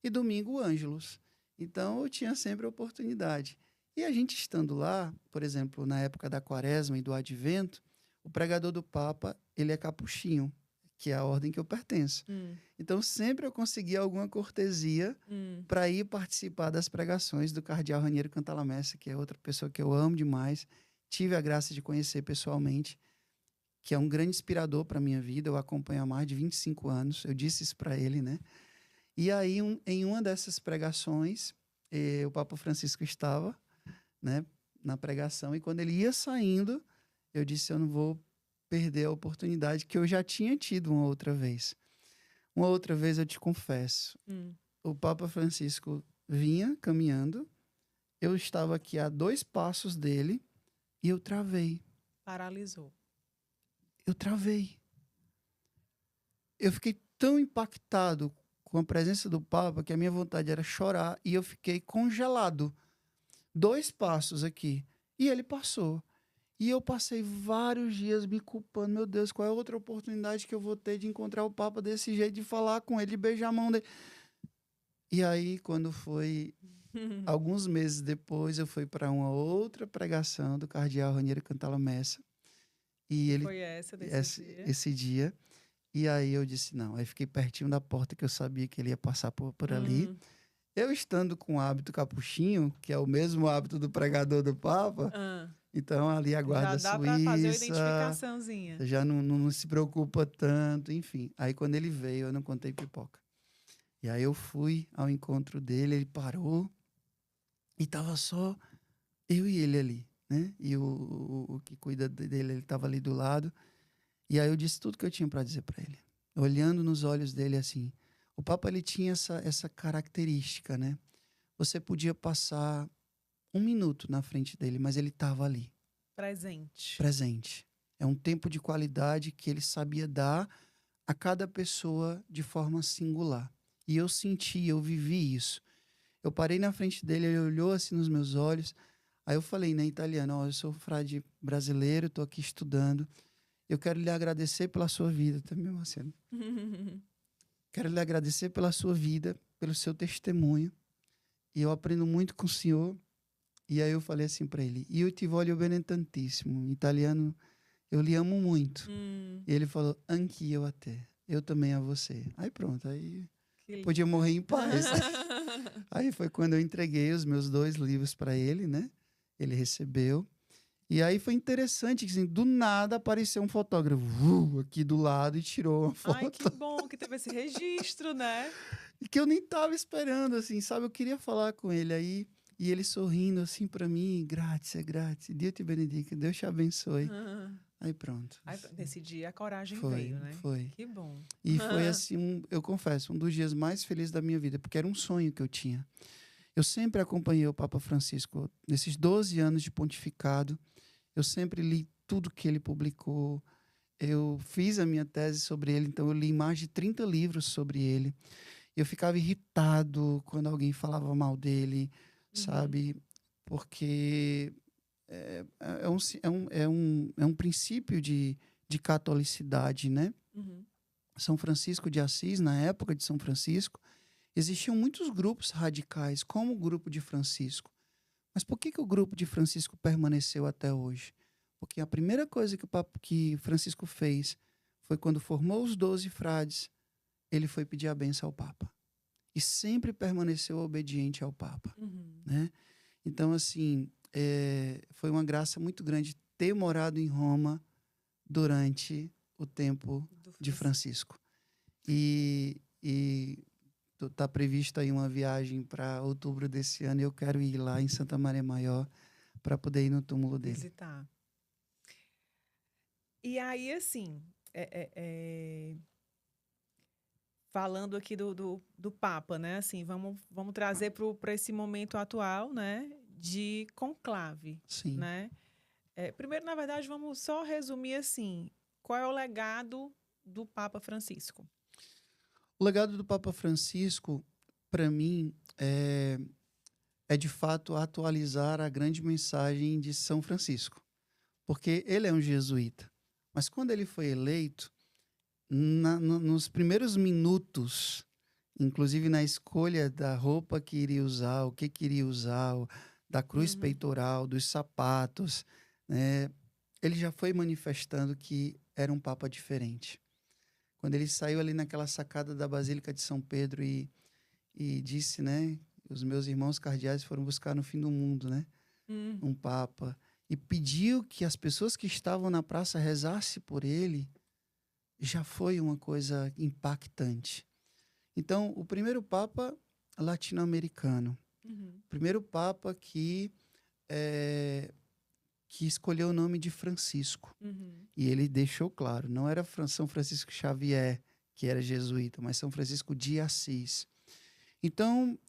e domingo o Ângelus. Então eu tinha sempre a oportunidade. E a gente estando lá, por exemplo, na época da Quaresma e do Advento, o pregador do Papa, ele é capuchinho, que é a ordem que eu pertenço. Então sempre eu conseguia alguma cortesia para ir participar das pregações do cardeal Raniero Cantalamessa, que é outra pessoa que eu amo demais. Tive a graça de conhecer pessoalmente, que é um grande inspirador para a minha vida. Eu acompanho há mais de 25 anos. Eu disse isso para ele, né? E aí, em uma dessas pregações, o Papa Francisco estava, né, na pregação. E quando ele ia saindo, eu disse, eu não vou perder a oportunidade que eu já tinha tido uma outra vez. Uma outra vez, eu te confesso, o Papa Francisco vinha caminhando, eu estava aqui a 2 passos dele e eu travei. Paralisou. Eu travei. Eu fiquei tão impactado com a presença do Papa que a minha vontade era chorar e eu fiquei congelado. 2 passos aqui. E ele passou. E eu passei vários dias me culpando. Meu Deus, qual é a outra oportunidade que eu vou ter de encontrar o Papa desse jeito, de falar com ele, de beijar a mão dele? E aí, quando foi alguns meses depois, eu fui para uma outra pregação do cardeal Raniero Cantalamessa. E ele, foi esse dia. E aí eu disse, não. Aí fiquei pertinho da porta, que eu sabia que ele ia passar por ali. Eu estando com o hábito capuchinho, que é o mesmo hábito do pregador do Papa, então ali a guarda já dá suíça, para fazer a identificaçãozinha. Já não se preocupa tanto, enfim. Aí quando ele veio, eu não contei pipoca. E aí eu fui ao encontro dele, ele parou e tava só eu e ele ali, né? E o que cuida dele, ele tava ali do lado. E aí eu disse tudo que eu tinha para dizer para ele. Olhando nos olhos dele assim. O Papa, ele tinha essa característica, né? Você podia passar 1 minuto na frente dele, mas ele estava ali. Presente. É um tempo de qualidade que ele sabia dar a cada pessoa de forma singular. E eu senti, eu vivi isso. Eu parei na frente dele, ele olhou assim nos meus olhos. Aí eu falei, né, em italiano, eu sou frade brasileiro, estou aqui estudando. Eu quero lhe agradecer pela sua vida. Tá me emocionando. Quero lhe agradecer pela sua vida, pelo seu testemunho. E eu aprendo muito com o senhor. E aí eu falei assim para ele, io ti voglio bene tantissimo. Em italiano, eu lhe amo muito. E ele falou, anch'io a te. Eu também a você. Aí pronto, aí podia morrer em paz. Aí foi quando eu entreguei os meus 2 livros para ele, né? Ele recebeu. E aí foi interessante, assim, do nada apareceu um fotógrafo aqui do lado e tirou uma foto. Ai, que bom que teve esse registro, né? E que eu nem tava esperando, assim, sabe? Eu queria falar com ele aí, e ele sorrindo assim para mim, grazie, Dio te benedica, Deus te abençoe. Aí pronto. Aí, nesse dia a coragem foi, veio, né? Foi. Que bom. E foi assim, eu confesso, um dos dias mais felizes da minha vida, porque era um sonho que eu tinha. Eu sempre acompanhei o Papa Francisco. Nesses 12 anos de pontificado, eu sempre li tudo que ele publicou. Eu fiz a minha tese sobre ele, então eu li mais de 30 livros sobre ele. Eu ficava irritado quando alguém falava mal dele, sabe? Porque é um princípio de catolicidade, né? São Francisco de Assis, na época de São Francisco, existiam muitos grupos radicais, como o grupo de Francisco. Mas por que o grupo de Francisco permaneceu até hoje? Porque a primeira coisa que Francisco fez foi quando formou os 12 frades, ele foi pedir a benção ao Papa. E sempre permaneceu obediente ao Papa. Né? Então, assim, foi uma graça muito grande ter morado em Roma durante o tempo de Francisco. E tá prevista aí uma viagem para outubro desse ano e eu quero ir lá em Santa Maria Maior para poder ir no túmulo dele. Visitar. E aí, assim, falando aqui do Papa, né? Assim, vamos trazer para esse momento atual, né? De conclave, Sim. né? Primeiro, na verdade, vamos só resumir assim, qual é o legado do Papa Francisco? O legado do Papa Francisco, para mim, é de fato atualizar a grande mensagem de São Francisco, porque ele é um jesuíta. Mas quando ele foi eleito, nos primeiros minutos, inclusive na escolha da roupa que iria usar, o que queria usar, da cruz peitoral, dos sapatos, né, ele já foi manifestando que era um Papa diferente. Quando ele saiu ali naquela sacada da Basílica de São Pedro e disse, né, os meus irmãos cardeais foram buscar no fim do mundo, né, um Papa, e pediu que as pessoas que estavam na praça rezassem por ele, já foi uma coisa impactante. Então, o primeiro Papa latino-americano, primeiro Papa que escolheu o nome de Francisco. E ele deixou claro, não era São Francisco Xavier, que era jesuíta, mas São Francisco de Assis. Então,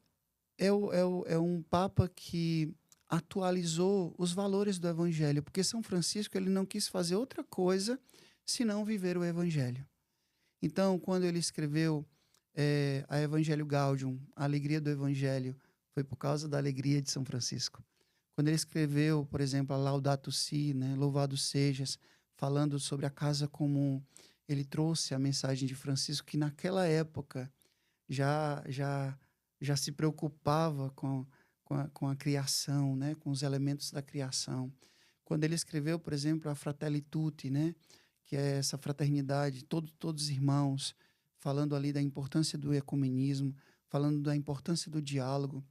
é um Papa que atualizou os valores do Evangelho, porque São Francisco ele não quis fazer outra coisa senão viver o Evangelho. Então, quando ele escreveu a Evangelho Gaudium, a alegria do Evangelho, foi por causa da alegria de São Francisco. Quando ele escreveu, por exemplo, a Laudato Si, né, Louvado Sejas, falando sobre a casa comum, ele trouxe a mensagem de Francisco, que naquela época já se preocupava com a criação, né, com os elementos da criação. Quando ele escreveu, por exemplo, a Fratelli Tutti, né, que é essa fraternidade, todos irmãos, falando ali da importância do ecumenismo, falando da importância do diálogo.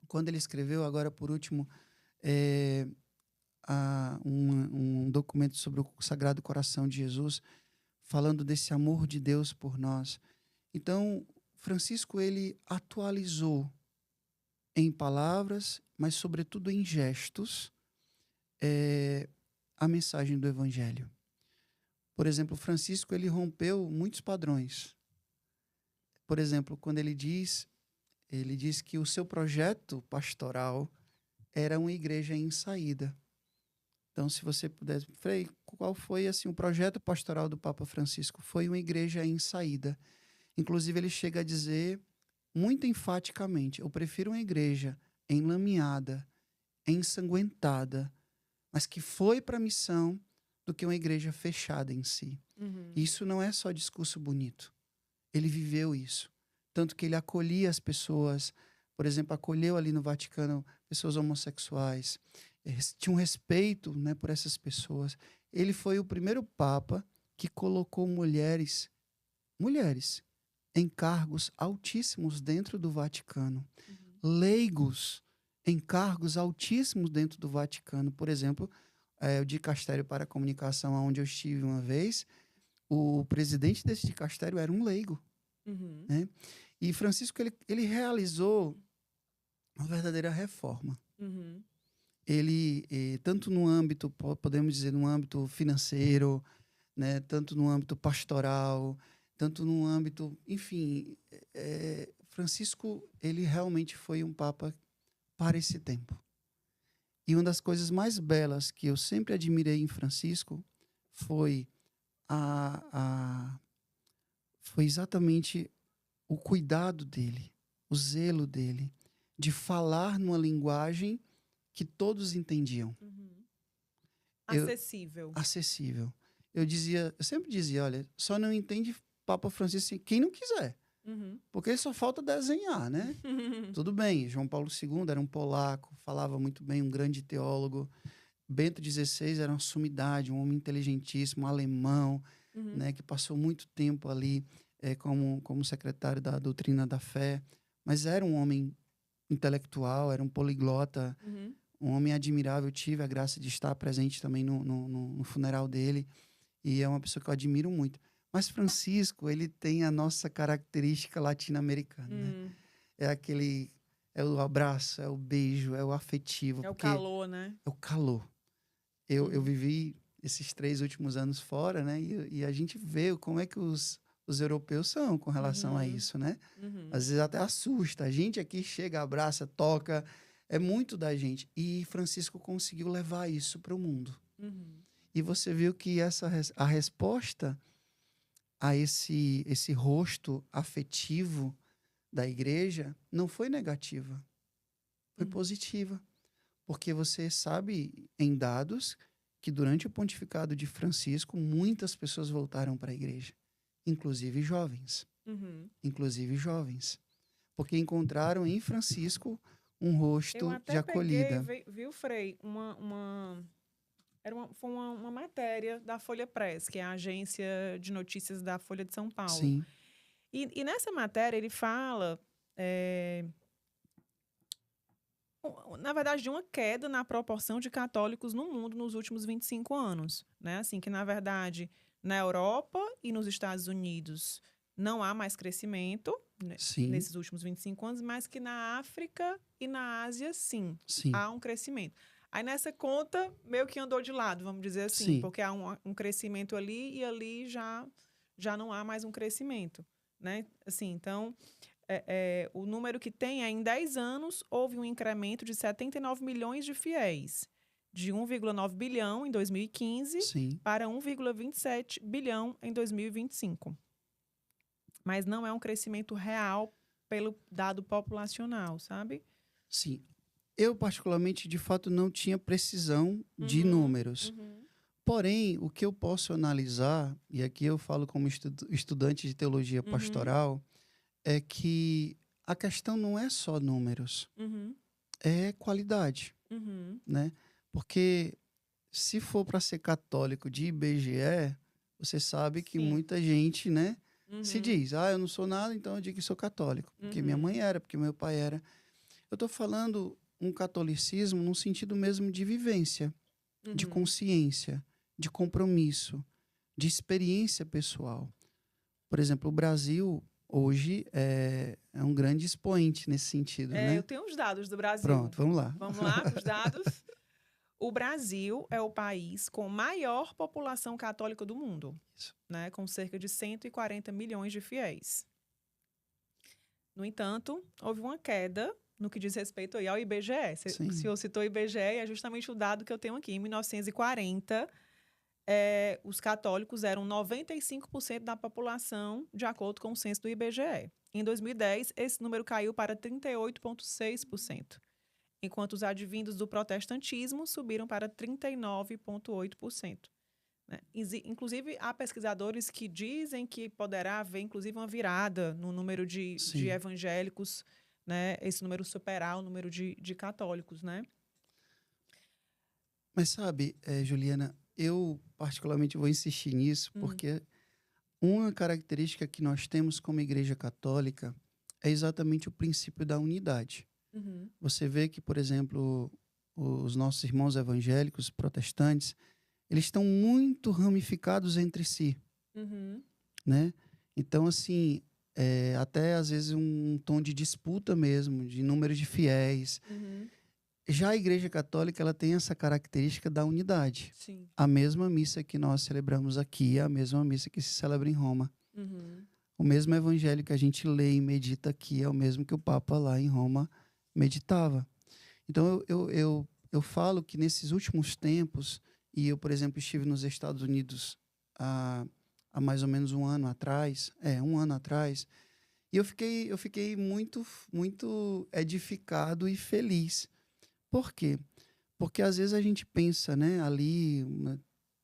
Quando ele escreveu, agora por último, um documento sobre o Sagrado Coração de Jesus, falando desse amor de Deus por nós. Então, Francisco, ele atualizou em palavras, mas sobretudo em gestos, a mensagem do Evangelho. Por exemplo, Francisco, ele rompeu muitos padrões. Por exemplo, quando ele diz que o seu projeto pastoral era uma igreja em saída. Então, se você puder, Frei, qual foi assim o projeto pastoral do Papa Francisco? Foi uma igreja em saída. Inclusive, ele chega a dizer muito enfaticamente: eu prefiro uma igreja enlameada, ensanguentada, mas que foi para a missão, do que uma igreja fechada em si. Isso não é só discurso bonito. Ele viveu isso. Tanto que ele acolhia as pessoas, por exemplo, acolheu ali no Vaticano pessoas homossexuais, tinha um respeito, né, por essas pessoas. Ele foi o primeiro Papa que colocou mulheres em cargos altíssimos dentro do Vaticano. Leigos em cargos altíssimos dentro do Vaticano. Por exemplo, o dicastério para a comunicação, onde eu estive uma vez, o presidente desse dicastério era um leigo. Né? E Francisco, ele realizou uma verdadeira reforma. Ele, tanto no âmbito, podemos dizer, no âmbito financeiro, né? Tanto no âmbito pastoral, tanto no âmbito, enfim, Francisco, ele realmente foi um Papa para esse tempo. E uma das coisas mais belas que eu sempre admirei em Francisco foi foi exatamente o cuidado dele, o zelo dele, de falar numa linguagem que todos entendiam. Acessível. Eu sempre dizia, olha, só não entende Papa Francisco quem não quiser. Porque só falta desenhar, né? Tudo bem, João Paulo II era um polaco, falava muito bem, um grande teólogo. Bento XVI era uma sumidade, um homem inteligentíssimo, alemão, né, que passou muito tempo ali como secretário da doutrina da fé. Mas era um homem intelectual, era um poliglota, um homem admirável. Eu tive a graça de estar presente também no funeral dele. E é uma pessoa que eu admiro muito. Mas Francisco, ele tem a nossa característica latino-americana, né? É aquele, é o abraço, é o beijo, é o afetivo. É o porque calor, né? é o calor. Eu vivi esses 3 últimos anos fora, né? E a gente vê como é que os europeus são com relação a isso, né? Às vezes até assusta. A gente aqui chega, abraça, toca. É muito da gente. E Francisco conseguiu levar isso para o mundo. E você viu que a resposta a esse rosto afetivo da igreja não foi negativa, foi positiva. Porque você sabe em dados que durante o pontificado de Francisco, muitas pessoas voltaram para a igreja, inclusive jovens. Inclusive jovens. Porque encontraram em Francisco um Eu rosto até de acolhida. viu, Frei, foi uma matéria da Folha Press, que é a agência de notícias da Folha de São Paulo. Sim, E nessa matéria ele fala, na verdade, de uma queda na proporção de católicos no mundo nos últimos 25 anos. Né? Assim, que, na verdade, na Europa e nos Estados Unidos não há mais crescimento, né, sim, nesses últimos 25 anos, mas que na África e na Ásia, sim, sim, há um crescimento. Aí, nessa conta, meio que andou de lado, vamos dizer assim, sim. porque há um crescimento ali e ali já não há mais um crescimento. Né? Assim, então, o número que tem é, em 10 anos, houve um incremento de 79 milhões de fiéis, de 1,9 bilhão em 2015 Sim. para 1,27 bilhão em 2025. Mas não é um crescimento real pelo dado populacional, sabe? Sim. Eu, particularmente, de fato, não tinha precisão de números. Porém, o que eu posso analisar, e aqui eu falo como estudante de teologia pastoral, é que a questão não é só números, é qualidade, né? Porque se for para ser católico de IBGE, você sabe que Sim. muita gente, né, se diz, eu não sou nada, então eu digo que sou católico, porque minha mãe era, porque meu pai era. Eu estou falando um catolicismo no sentido mesmo de vivência, de consciência, de compromisso, de experiência pessoal. Por exemplo, o Brasil hoje é um grande expoente nesse sentido, né? Eu tenho os dados do Brasil. Pronto, vamos lá. Vamos lá, os dados. O Brasil é o país com maior população católica do mundo, né, com cerca de 140 milhões de fiéis. No entanto, houve uma queda no que diz respeito aí ao IBGE. O senhor citou o IBGE, é justamente o dado que eu tenho aqui. Em 1940, os católicos eram 95% da população, de acordo com o censo do IBGE. Em 2010, esse número caiu para 38,6%. Enquanto os advindos do protestantismo subiram para 39,8%. Né? Inclusive, há pesquisadores que dizem que poderá haver, inclusive, uma virada no número de evangélicos, né? Esse número superar o número de católicos, né? Mas sabe, Juliana, eu particularmente vou insistir nisso, porque uma característica que nós temos como Igreja Católica é exatamente o princípio da unidade. Você vê que, por exemplo, os nossos irmãos evangélicos, protestantes, eles estão muito ramificados entre si, né? Então, assim, até às vezes um tom de disputa mesmo, de número de fiéis. Já a Igreja Católica, ela tem essa característica da unidade. Sim. A mesma missa que nós celebramos aqui é a mesma missa que se celebra em Roma. O mesmo evangelho que a gente lê e medita aqui é o mesmo que o Papa lá em Roma meditava. Então, eu falo que nesses últimos tempos, e eu, por exemplo, estive nos Estados Unidos há mais ou menos um ano atrás, e eu fiquei muito, muito edificado e feliz. Por quê? Porque às vezes a gente pensa, né, ali,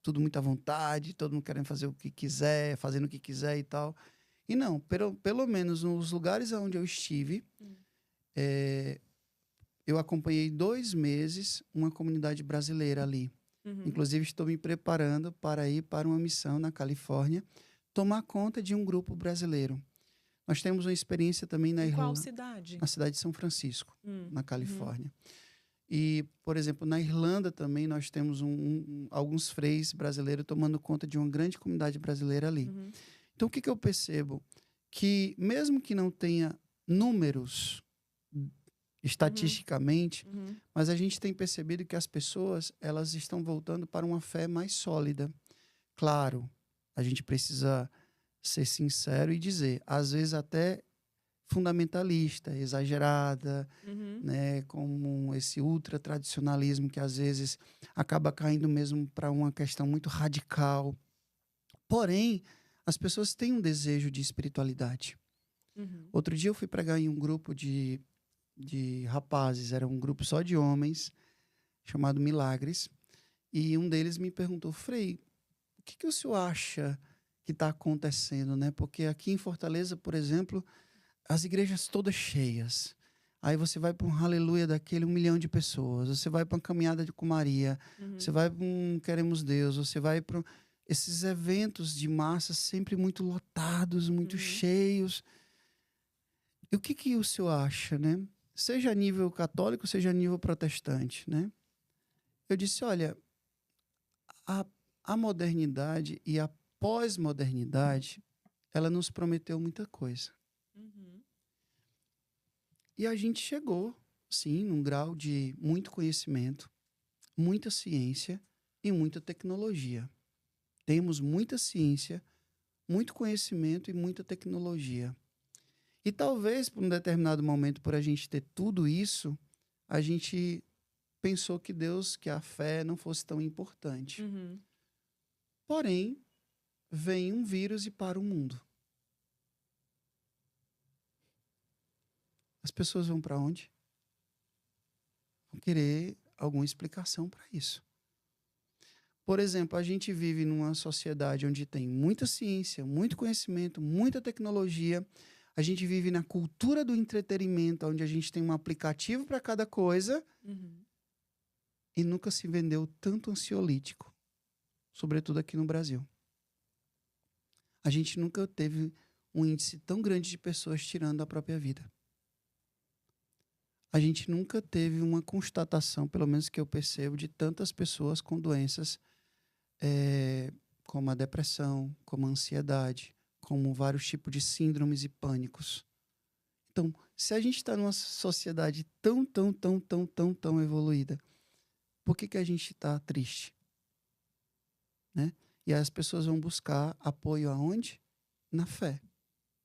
tudo muito à vontade, todo mundo querendo fazer o que quiser, fazendo o que quiser e tal. E não, pelo menos nos lugares onde eu estive, eu acompanhei 2 meses uma comunidade brasileira ali. Inclusive, estou me preparando para ir para uma missão na Califórnia, tomar conta de um grupo brasileiro. Nós temos uma experiência também na Irlanda. Qual cidade? Na cidade de São Francisco, na Califórnia. E, por exemplo, na Irlanda também nós temos alguns freis brasileiros tomando conta de uma grande comunidade brasileira ali. Então, o que eu percebo? Que mesmo que não tenha números estatisticamente, mas a gente tem percebido que as pessoas elas estão voltando para uma fé mais sólida. Claro, a gente precisa ser sincero e dizer, às vezes até fundamentalista, exagerada, né, como esse ultra-tradicionalismo que às vezes acaba caindo mesmo para uma questão muito radical. Porém, as pessoas têm um desejo de espiritualidade. Outro dia eu fui pregar em um grupo de rapazes, era um grupo só de homens, chamado Milagres, e um deles me perguntou, Frei, o que o senhor acha que está acontecendo, né? Porque aqui em Fortaleza, por exemplo, as igrejas todas cheias. Aí você vai para um aleluia daquele 1 milhão de pessoas, você vai para uma caminhada com Maria, você vai para um Queremos Deus, você vai para esses eventos de massa sempre muito lotados, muito cheios. E o que o senhor acha, né? Seja a nível católico, seja a nível protestante, né? Eu disse, olha, a modernidade e a pós-modernidade, ela nos prometeu muita coisa. E a gente chegou, sim, num grau de muito conhecimento, muita ciência e muita tecnologia. Temos muita ciência, muito conhecimento e muita tecnologia. E talvez, por um determinado momento, por a gente ter tudo isso, a gente pensou que Deus, que a fé não fosse tão importante. Porém, vem um vírus e para o mundo. As pessoas vão para onde? Vão querer alguma explicação para isso. Por exemplo, a gente vive numa sociedade onde tem muita ciência, muito conhecimento, muita tecnologia. A gente vive na cultura do entretenimento, onde a gente tem um aplicativo para cada coisa. E nunca se vendeu tanto ansiolítico, sobretudo aqui no Brasil. A gente nunca teve um índice tão grande de pessoas tirando a própria vida. A gente nunca teve uma constatação, pelo menos que eu percebo, de tantas pessoas com doenças como a depressão, como a ansiedade, como vários tipos de síndromes e pânicos. Então, se a gente está numa sociedade tão evoluída, por que a gente está triste? Né? E as pessoas vão buscar apoio aonde? Na fé,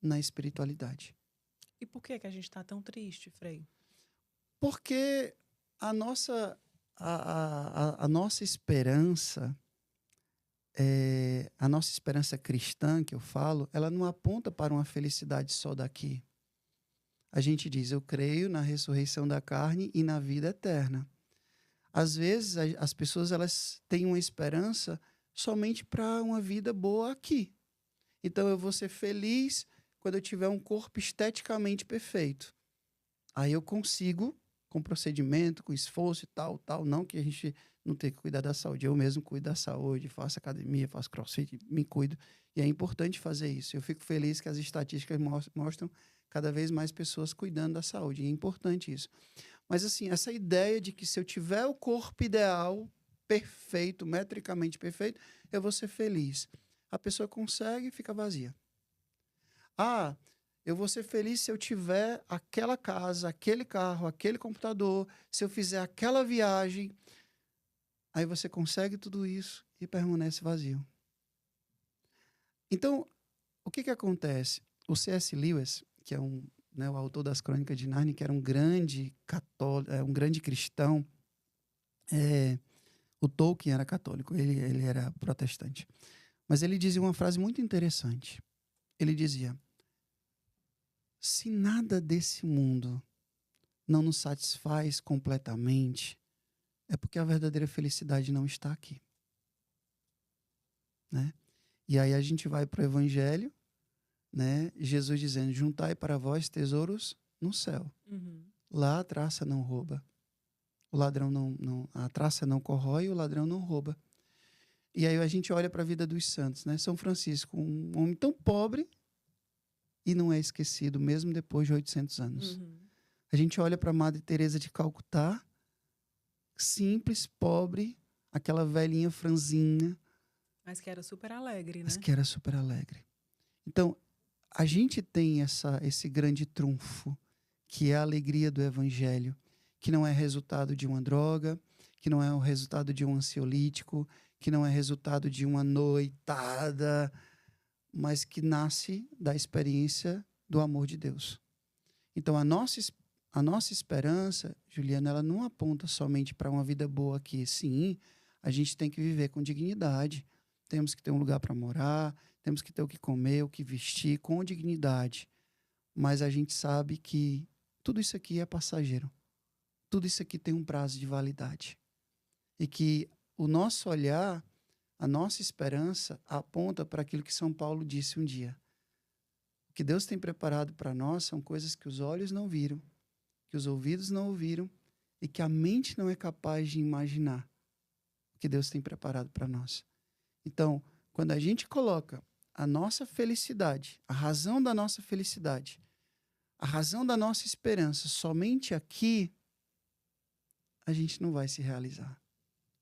na espiritualidade. E por que a gente está tão triste, Frei? Porque a nossa esperança, a nossa esperança cristã, que eu falo, ela não aponta para uma felicidade só daqui. A gente diz, eu creio na ressurreição da carne e na vida eterna. Às vezes, as pessoas elas têm uma esperança somente para uma vida boa aqui. Então, eu vou ser feliz quando eu tiver um corpo esteticamente perfeito. Aí eu consigo, com procedimento, com esforço e tal. Não que a gente não tenha que cuidar da saúde. Eu mesmo cuido da saúde, faço academia, faço crossfit, me cuido. E é importante fazer isso. Eu fico feliz que as estatísticas mostram cada vez mais pessoas cuidando da saúde. E é importante isso. Mas, assim, essa ideia de que se eu tiver o corpo ideal, perfeito, metricamente perfeito, eu vou ser feliz. A pessoa consegue e fica vazia. Eu vou ser feliz se eu tiver aquela casa, aquele carro, aquele computador, se eu fizer aquela viagem. Aí você consegue tudo isso e permanece vazio. Então, o que acontece? O C.S. Lewis, que é o autor das Crônicas de Nárnia, que era um grande católico, um grande cristão, o Tolkien era católico, ele era protestante. Mas ele dizia uma frase muito interessante. Ele dizia, se nada desse mundo não nos satisfaz completamente, é porque a verdadeira felicidade não está aqui. Né? E aí a gente vai para o Evangelho, né? Jesus dizendo, juntai para vós tesouros no céu. Lá a traça não rouba. O ladrão a traça não corrói, o ladrão não rouba. E aí a gente olha para a vida dos santos, né? São Francisco, um homem tão pobre e não é esquecido, mesmo depois de 800 anos. A gente olha para a Madre Teresa de Calcutá, simples, pobre, aquela velhinha franzinha. Mas que era super alegre, né? Mas que era super alegre. Então, a gente tem esse grande trunfo, que é a alegria do evangelho, que não é resultado de uma droga, que não é o resultado de um ansiolítico, que não é resultado de uma noitada, mas que nasce da experiência do amor de Deus. Então, a nossa esperança, Juliana, ela não aponta somente para uma vida boa aqui. Sim, a gente tem que viver com dignidade. Temos que ter um lugar para morar, temos que ter o que comer, o que vestir, com dignidade. Mas a gente sabe que tudo isso aqui é passageiro. Tudo isso aqui tem um prazo de validade. E que o nosso olhar, a nossa esperança, aponta para aquilo que São Paulo disse um dia. O que Deus tem preparado para nós são coisas que os olhos não viram, que os ouvidos não ouviram e que a mente não é capaz de imaginar o que Deus tem preparado para nós. Então, quando a gente coloca a nossa felicidade, a razão da nossa felicidade, a razão da nossa esperança somente aqui, a gente não vai se realizar.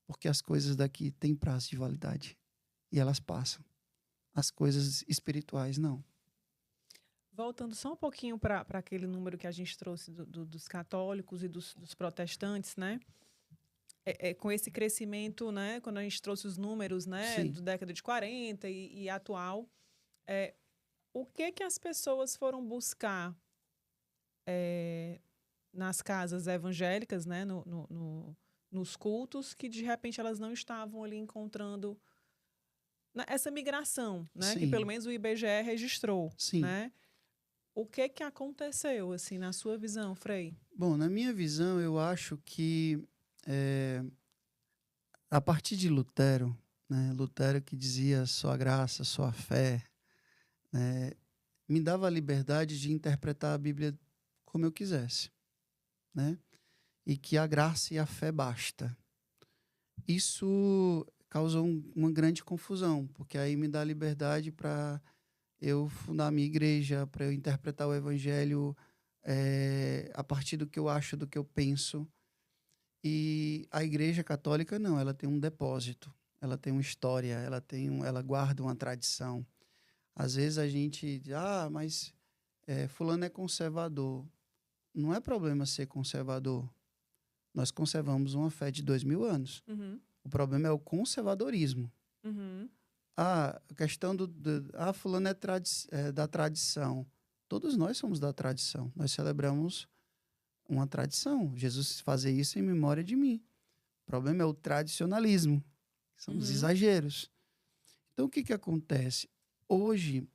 Porque as coisas daqui têm prazo de validade e elas passam. As coisas espirituais não. Voltando só um pouquinho para aquele número que a gente trouxe dos católicos e dos protestantes, né? Com esse crescimento, né? Quando a gente trouxe os números, né? Sim. Da década de 40 e atual, o que as pessoas foram buscar nas casas evangélicas, né? Nos cultos, que de repente elas não estavam ali encontrando essa migração, né? Que pelo Sim. menos o IBGE registrou, Sim. né? O que aconteceu, assim, na sua visão, Frei? Bom, na minha visão, eu acho que a partir de Lutero, né, Lutero que dizia só a graça, só a fé, né, me dava a liberdade de interpretar a Bíblia como eu quisesse, né? E que a graça e a fé basta. Isso causou uma grande confusão, porque aí me dá liberdade para eu fundar a minha igreja, para eu interpretar o evangelho a partir do que eu acho, do que eu penso. E a igreja católica não, ela tem um depósito, ela tem uma história, ela guarda uma tradição. Às vezes a gente diz, mas fulano é conservador. Não é problema ser conservador. Nós conservamos uma fé de 2000 anos. Uhum. O problema é o conservadorismo. Uhum. A questão fulano é da tradição. Todos nós somos da tradição. Nós celebramos uma tradição. Jesus fazia isso em memória de mim. O problema é o tradicionalismo. São os exageros. Então, o que acontece? Hoje,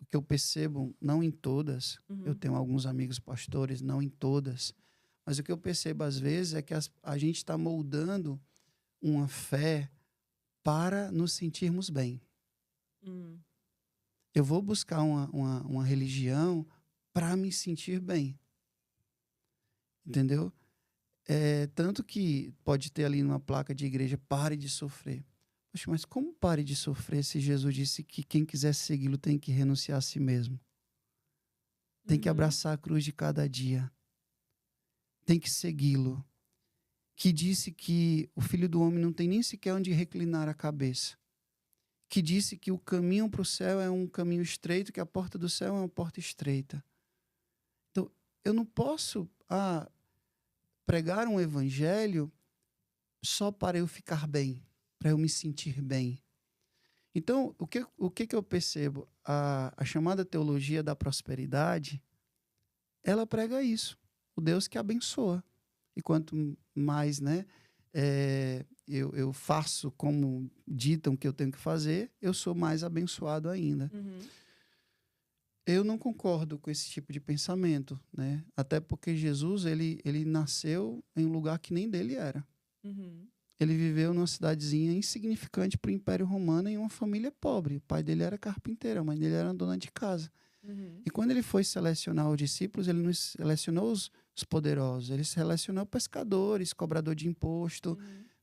o que eu percebo, não em todas, eu tenho alguns amigos pastores, não em todas, mas o que eu percebo às vezes é que a gente está moldando uma fé para nos sentirmos bem. Eu vou buscar uma religião para me sentir bem. Entendeu? Tanto que pode ter ali numa placa de igreja, pare de sofrer. Poxa, mas como pare de sofrer se Jesus disse que quem quiser segui-lo tem que renunciar a si mesmo? Tem que abraçar a cruz de cada dia. Tem que segui-lo. Que disse que o Filho do Homem não tem nem sequer onde reclinar a cabeça. Que disse que o caminho para o céu é um caminho estreito, que a porta do céu é uma porta estreita. Então, eu não posso pregar um evangelho só para eu ficar bem, para eu me sentir bem. Então, o que eu percebo? A chamada teologia da prosperidade, ela prega isso. O Deus que abençoa. E quanto mais, né, eu faço como ditam que eu tenho que fazer, eu sou mais abençoado ainda. Eu não concordo com esse tipo de pensamento, né? Até porque Jesus, ele nasceu em um lugar que nem dele era. Ele viveu numa cidadezinha insignificante para o Império Romano em uma família pobre. O pai dele era carpinteiro, a mãe dele era dona de casa. E quando ele foi selecionar os discípulos, ele não selecionou os poderosos, ele selecionou pescadores, cobrador de imposto,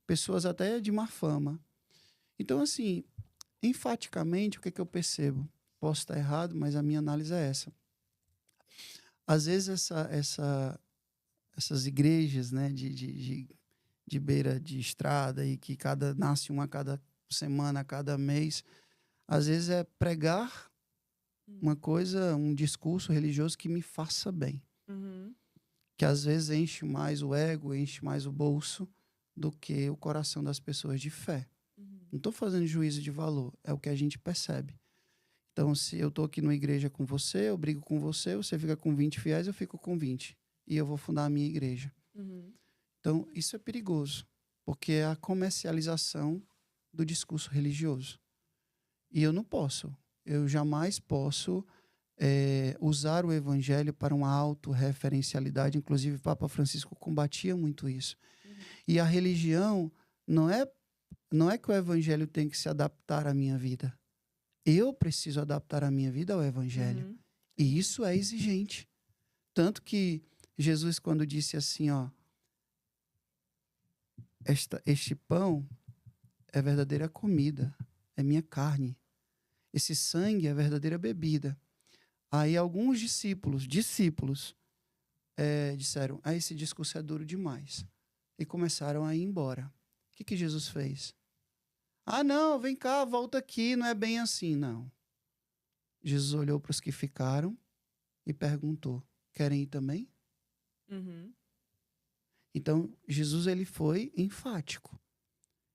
pessoas até de má fama. Então, assim, enfaticamente, o que eu percebo? Posso estar errado, mas a minha análise é essa. Às vezes essas igrejas, né, de beira de estrada e que nasce uma a cada semana, a cada mês, às vezes é pregar uma coisa, um discurso religioso que me faça bem. Que às vezes enche mais o ego, enche mais o bolso do que o coração das pessoas de fé. Não estou fazendo juízo de valor, é o que a gente percebe. Então, se eu estou aqui numa igreja com você, eu brigo com você, você fica com 20 fiéis, eu fico com 20. E eu vou fundar a minha igreja. Então, isso é perigoso, porque é a comercialização do discurso religioso. E eu não posso, eu jamais posso usar o evangelho para uma autorreferencialidade. Inclusive, o Papa Francisco combatia muito isso. E a religião não é que o evangelho tem que se adaptar à minha vida. Eu preciso adaptar a minha vida ao evangelho. E isso é exigente. Tanto que Jesus, quando disse assim, ó, este pão é verdadeira comida, é minha carne. Esse sangue é verdadeira bebida. Aí alguns discípulos disseram, esse discurso é duro demais. E começaram a ir embora. O que Jesus fez? Não, vem cá, volta aqui, não é bem assim, não. Jesus olhou para os que ficaram e perguntou, querem ir também? Então, Jesus ele foi enfático.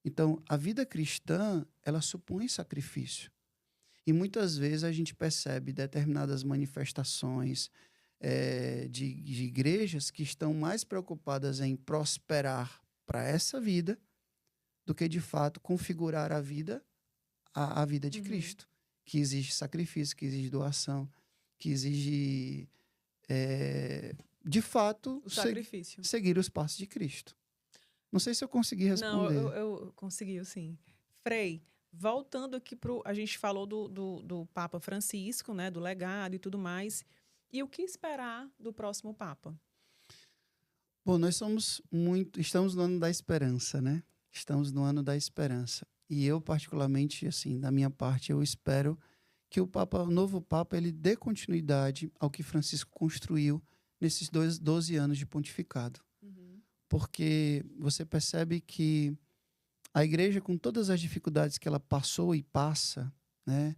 Então, a vida cristã, ela supõe sacrifício. E muitas vezes a gente percebe determinadas manifestações de igrejas que estão mais preocupadas em prosperar para essa vida do que, de fato, configurar a vida de Cristo, que exige sacrifício, que exige doação, que exige, de fato, seguir os passos de Cristo. Não sei se eu consegui responder. Não, eu consegui, sim. Frei, voltando aqui a gente falou do Papa Francisco, né, do legado e tudo mais. E o que esperar do próximo Papa? Bom, nós estamos no ano da esperança, né? Estamos no ano da esperança. E eu, particularmente, assim, da minha parte, eu espero que o novo Papa, ele dê continuidade ao que Francisco construiu nesses 12 anos de pontificado. Porque você percebe que a igreja, com todas as dificuldades que ela passou e passa, né,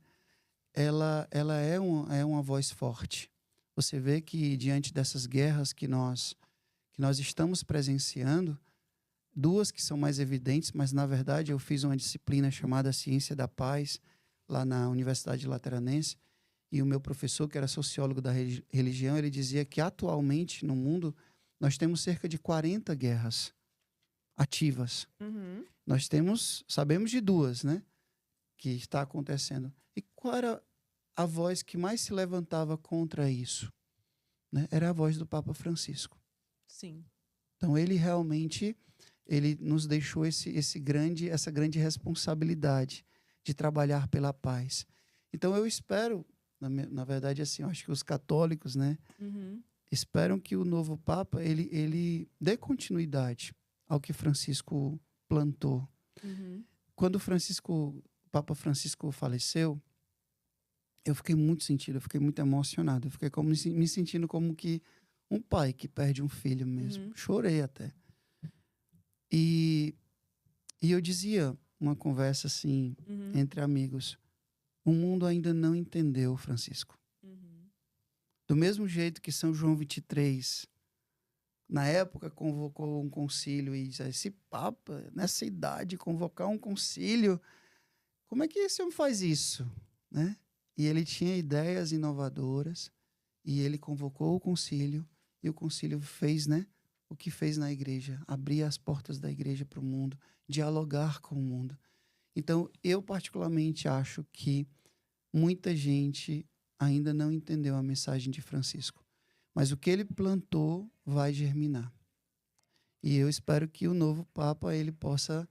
ela é uma voz forte. Você vê que, diante dessas guerras que nós estamos presenciando, duas que são mais evidentes, mas, na verdade, eu fiz uma disciplina chamada Ciência da Paz, lá na Universidade Lateranense, e o meu professor, que era sociólogo da religião, ele dizia que, atualmente, no mundo, nós temos cerca de 40 guerras ativas. Nós sabemos de duas, né, que está acontecendo. E qual era a voz que mais se levantava contra isso? Né? Era a voz do Papa Francisco. Sim. Então, ele realmente nos deixou essa grande responsabilidade de trabalhar pela paz. Então, eu espero, na verdade, assim, eu acho que os católicos, né, esperam que o novo Papa ele dê continuidade ao que Francisco plantou. Quando o Papa Francisco faleceu, eu fiquei muito sentido, eu fiquei muito emocionado, eu fiquei me sentindo como que um pai que perde um filho mesmo. Chorei até. E eu dizia, uma conversa assim, entre amigos, o mundo ainda não entendeu Francisco. Do mesmo jeito que São João 23, na época, convocou um concílio e disse, esse Papa, nessa idade, convocar um concílio, como é que esse homem faz isso? Né? E ele tinha ideias inovadoras, e ele convocou o concílio, e o concílio fez, né, o que fez na igreja, abrir as portas da igreja para o mundo, dialogar com o mundo. Então, eu particularmente acho que muita gente ainda não entendeu a mensagem de Francisco. Mas o que ele plantou vai germinar. E eu espero que o novo Papa ele possa...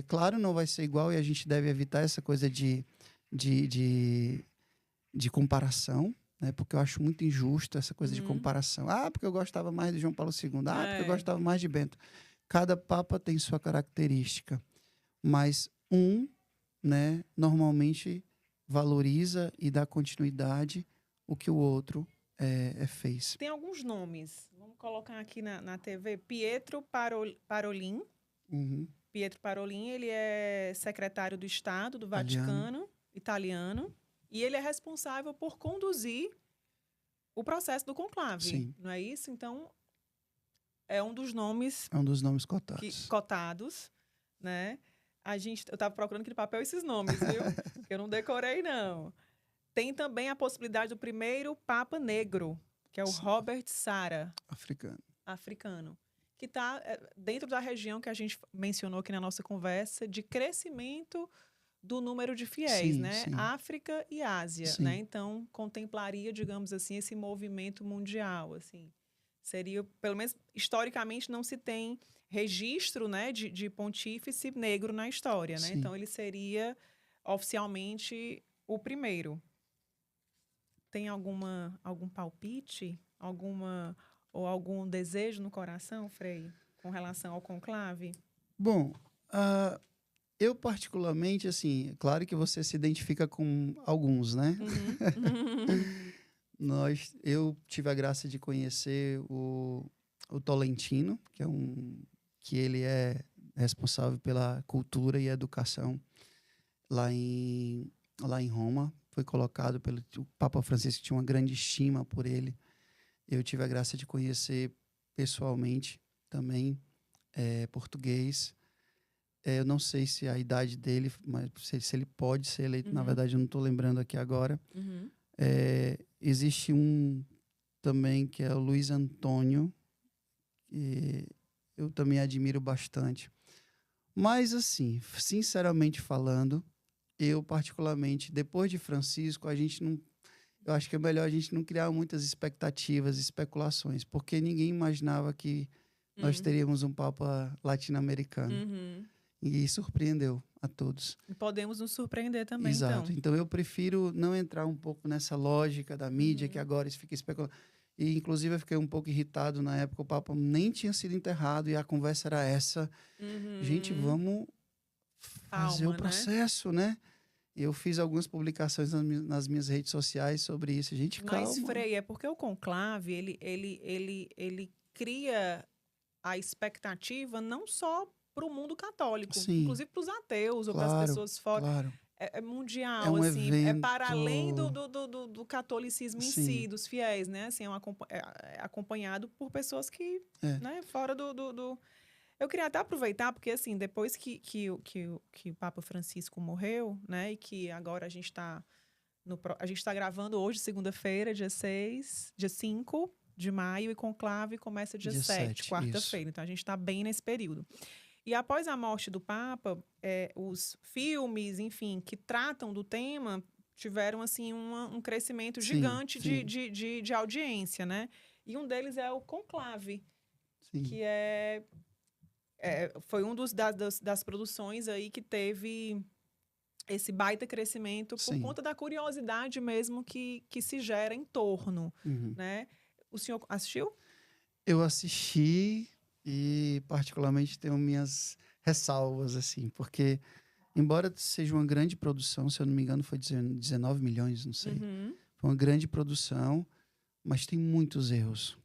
claro, não vai ser igual e a gente deve evitar essa coisa de comparação, né? Porque eu acho muito injusto essa coisa de comparação. Porque eu gostava mais de João Paulo II. Porque eu gostava mais de Bento. Cada Papa tem sua característica. Mas né, normalmente valoriza e dá continuidade o que o outro fez. Tem alguns nomes. Vamos colocar aqui na TV. Pietro Parolin. Pietro Parolin, ele é secretário do Estado do Vaticano, italiano. E ele é responsável por conduzir o processo do conclave, Sim. não é isso? Então, é um dos nomes É um dos nomes cotados. cotados, né? Eu estava procurando aqui no papel esses nomes, viu? Que eu não decorei, não. Tem também a possibilidade do primeiro Papa Negro, que é o Robert Sarah, africano, que está dentro da região que a gente mencionou aqui na nossa conversa, de crescimento do número de fiéis, Sim, né? sim. África e Ásia, Sim. né? Então, contemplaria, digamos assim, esse movimento mundial, assim. Seria, pelo menos, historicamente, não se tem registro, né, de pontífice negro na história, né? Sim. Então, ele seria, oficialmente, o primeiro. Tem algum palpite? Ou algum desejo no coração, Frei, com relação ao conclave? Bom, eu particularmente, assim, claro que você se identifica com alguns, né? Eu tive a graça de conhecer o Tolentino, que ele é responsável pela cultura e educação lá em Roma. Foi colocado pelo o Papa Francisco, tinha uma grande estima por ele. Eu tive a graça de conhecer pessoalmente também, português. Eu não sei se a idade dele, mas se ele pode ser eleito. Na verdade, eu não estou lembrando aqui agora. Existe um também que é o Luiz Antônio, que eu também admiro bastante. Mas, assim, sinceramente falando, eu particularmente, depois de Francisco, eu acho que é melhor a gente não criar muitas expectativas, especulações, porque ninguém imaginava que nós teríamos um Papa latino-americano. E surpreendeu a todos. E podemos nos surpreender também, Exato. então. Então, eu prefiro não entrar um pouco nessa lógica da mídia, que agora isso fica especulando. E, inclusive, eu fiquei um pouco irritado na época, o Papa nem tinha sido enterrado e a conversa era essa. Gente, vamos fazer o processo, né? Eu fiz algumas publicações nas minhas redes sociais sobre isso. Gente, calma. Mas, Frei, é porque o conclave, ele cria a expectativa não só para o mundo católico, Sim, inclusive para os ateus ou para as pessoas fora. Claro. É mundial, É um assim, evento... é para além do catolicismo em si, dos fiéis, né? Assim, é acompanhado por pessoas que, né, fora do... Eu queria até aproveitar, porque, assim, depois que o Papa Francisco morreu, né, e que agora a gente está gravando hoje, segunda-feira, dia 5 de maio, e conclave começa dia 7, quarta-feira. Então, a gente está bem nesse período. E após a morte do Papa, os filmes, enfim, que tratam do tema, tiveram, assim, um crescimento gigante de audiência, né? E um deles é o Conclave, que foi um das produções aí que teve esse baita crescimento por conta da curiosidade mesmo que se gera em torno, né? O senhor assistiu? Eu assisti e, particularmente, tenho minhas ressalvas, assim, porque, embora seja uma grande produção, se eu não me engano, foi 19 milhões, não sei. Foi uma grande produção, mas tem muitos erros.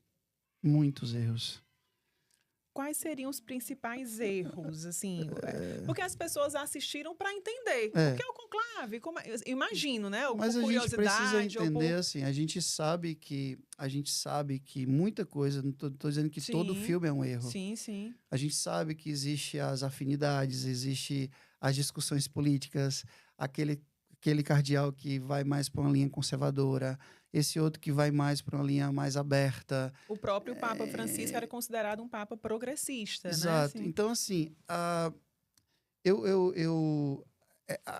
Muitos erros. Quais seriam os principais erros, assim? Porque as pessoas assistiram para entender. O que é o conclave? Imagino, né? Mas por a gente precisa entender, por... assim, a gente sabe que muita coisa, não estou dizendo que todo filme é um erro. Sim, sim. A gente sabe que existe as afinidades, existe as discussões políticas, aquele cardeal que vai mais para uma linha conservadora, esse outro que vai mais para uma linha mais aberta. O próprio Papa Francisco era considerado um Papa progressista, Exato. né? Assim. Então, assim,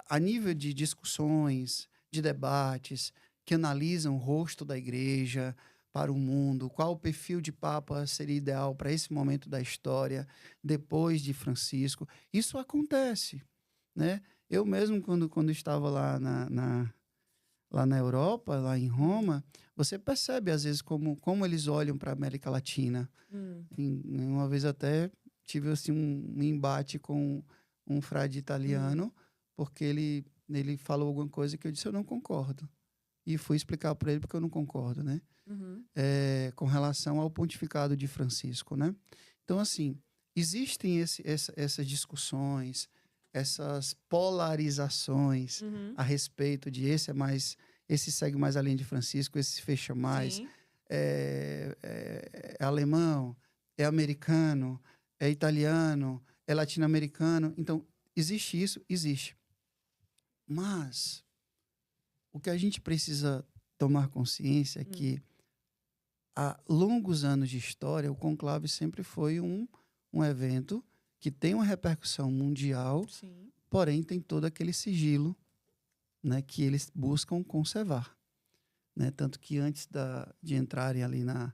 a nível de discussões, de debates, que analisam o rosto da igreja para o mundo, qual o perfil de Papa seria ideal para esse momento da história, depois de Francisco, isso acontece, né? Eu mesmo, quando estava lá lá na Europa, lá em Roma, você percebe, às vezes, como eles olham para a América Latina. Uma vez até tive assim, um embate com um frade italiano, porque ele falou alguma coisa que eu disse, eu não concordo. E fui explicar para ele porque eu não concordo, né? Com relação ao pontificado de Francisco, né? Então, assim, existem essas discussões, essas polarizações Uhum. a respeito de esse segue mais a linha de Francisco, esse fecha mais, Sim. é alemão, é americano, é italiano, é latino-americano. Então, existe isso? Existe. Mas o que a gente precisa tomar consciência é que há longos anos de história, o conclave sempre foi um evento que tem uma repercussão mundial, Sim. porém tem todo aquele sigilo, né, que eles buscam conservar. Né? Tanto que antes de entrarem ali na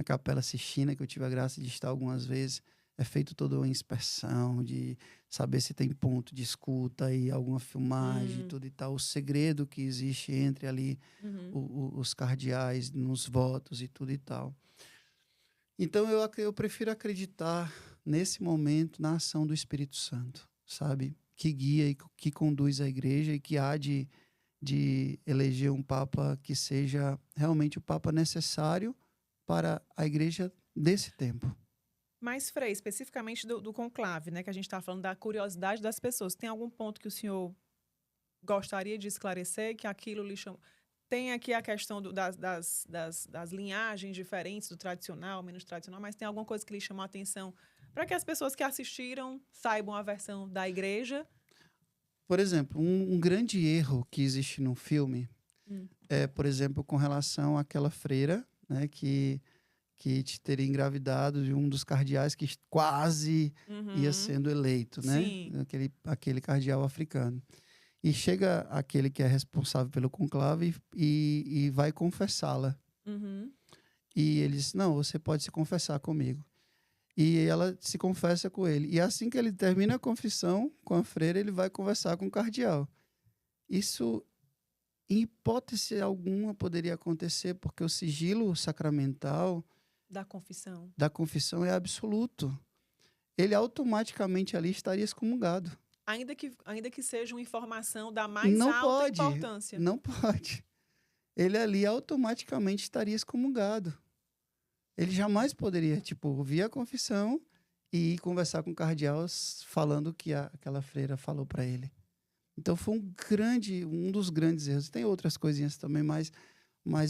Capela Sistina, que eu tive a graça de estar algumas vezes, é feito toda uma inspeção de saber se tem ponto de escuta e alguma filmagem, tudo e tal. O segredo que existe entre ali Uhum. os cardeais nos votos e tudo e tal. Então, eu prefiro acreditar, nesse momento, na ação do Espírito Santo, sabe? Que guia e que conduz a igreja e que há de eleger um Papa que seja realmente o Papa necessário para a igreja desse tempo. Mas, Frei, especificamente do conclave, né, que a gente está falando da curiosidade das pessoas, tem algum ponto que o senhor gostaria de esclarecer, que aquilo lhe chamou? Tem aqui a questão das linhagens diferentes, do tradicional, menos tradicional, mas tem alguma coisa que lhe chamou a atenção para que as pessoas que assistiram saibam a versão da igreja? Por exemplo, um grande erro que existe no filme Hum. é, por exemplo, com relação àquela freira, né, que te teria engravidado de um dos cardeais que quase ia Uhum. sendo eleito, né? Sim. Aquele cardeal africano. E chega aquele que é responsável pelo conclave e vai confessá-la. Uhum. E ele diz, não, você pode se confessar comigo. E ela se confessa com ele. E assim que ele termina a confissão com a freira, ele vai conversar com o cardeal. Isso, em hipótese alguma, poderia acontecer, porque o sigilo sacramental Da confissão é absoluto. Ele automaticamente ali estaria excomungado. Ainda que seja uma informação da mais Não alta pode, importância. não pode. Ele ali automaticamente estaria excomungado. Ele jamais poderia, tipo, ouvir a confissão e ir conversar com o cardeal falando o que aquela freira falou para ele. Então foi um dos grandes erros. Tem outras coisinhas também, mas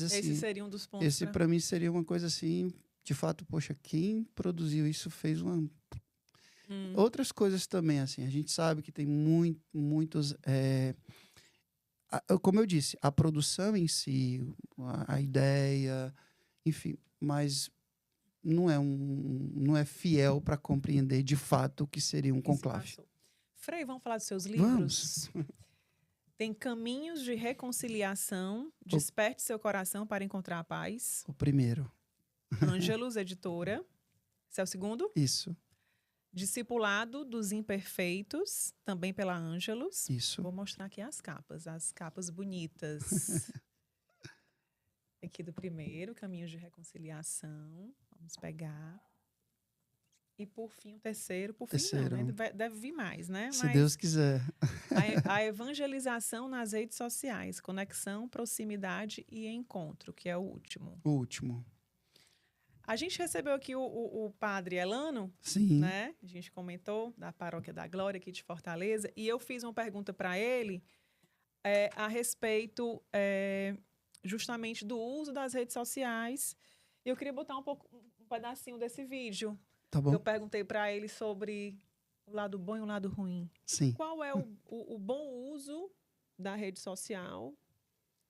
assim, Esse seria um dos pontos. esse para mim seria uma coisa assim, de fato, poxa, quem produziu isso fez uma outras coisas também, assim, a gente sabe que tem muitos como eu disse, a produção em si, a ideia, enfim, mas não é fiel para compreender de fato o que seria um conclave. Frei, vamos falar dos seus Vamos. livros? Tem Caminhos de Reconciliação, Desperte Seu Coração para Encontrar a Paz. O primeiro. Ângelos, editora. Esse é o segundo? Isso. Discipulado dos Imperfeitos, também pela Ângelos. Isso. Vou mostrar aqui as capas bonitas. Aqui do primeiro, Caminhos de Reconciliação. Vamos pegar. E por fim, o terceiro. Por fim, Terceiro. não, né? Deve vir mais, né? Se Deus quiser. A evangelização nas redes sociais. Conexão, proximidade e encontro, que é o último. O último. A gente recebeu aqui o padre Elano, Sim. né? A gente comentou da Paróquia da Glória aqui de Fortaleza. E eu fiz uma pergunta para ele a respeito justamente do uso das redes sociais. E eu queria botar um pedacinho desse vídeo. Tá bom. Eu perguntei para ele sobre o lado bom e o lado ruim. Sim. Qual é o bom uso da rede social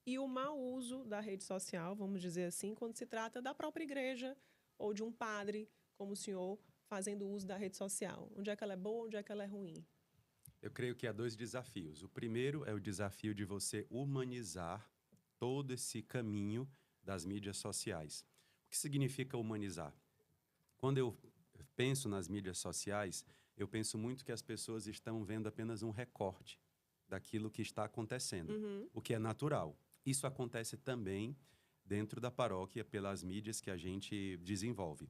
e o mau uso da rede social, vamos dizer assim, quando se trata da própria igreja ou de um padre, como o senhor, fazendo uso da rede social? Onde é que ela é boa, onde é que ela é ruim? Eu creio que há dois desafios. O primeiro é o desafio de você humanizar todo esse caminho das mídias sociais. O que significa humanizar? Quando eu penso nas mídias sociais, eu penso muito que as pessoas estão vendo apenas um recorte daquilo que está acontecendo, o que é natural. Isso acontece também dentro da paróquia pelas mídias que a gente desenvolve.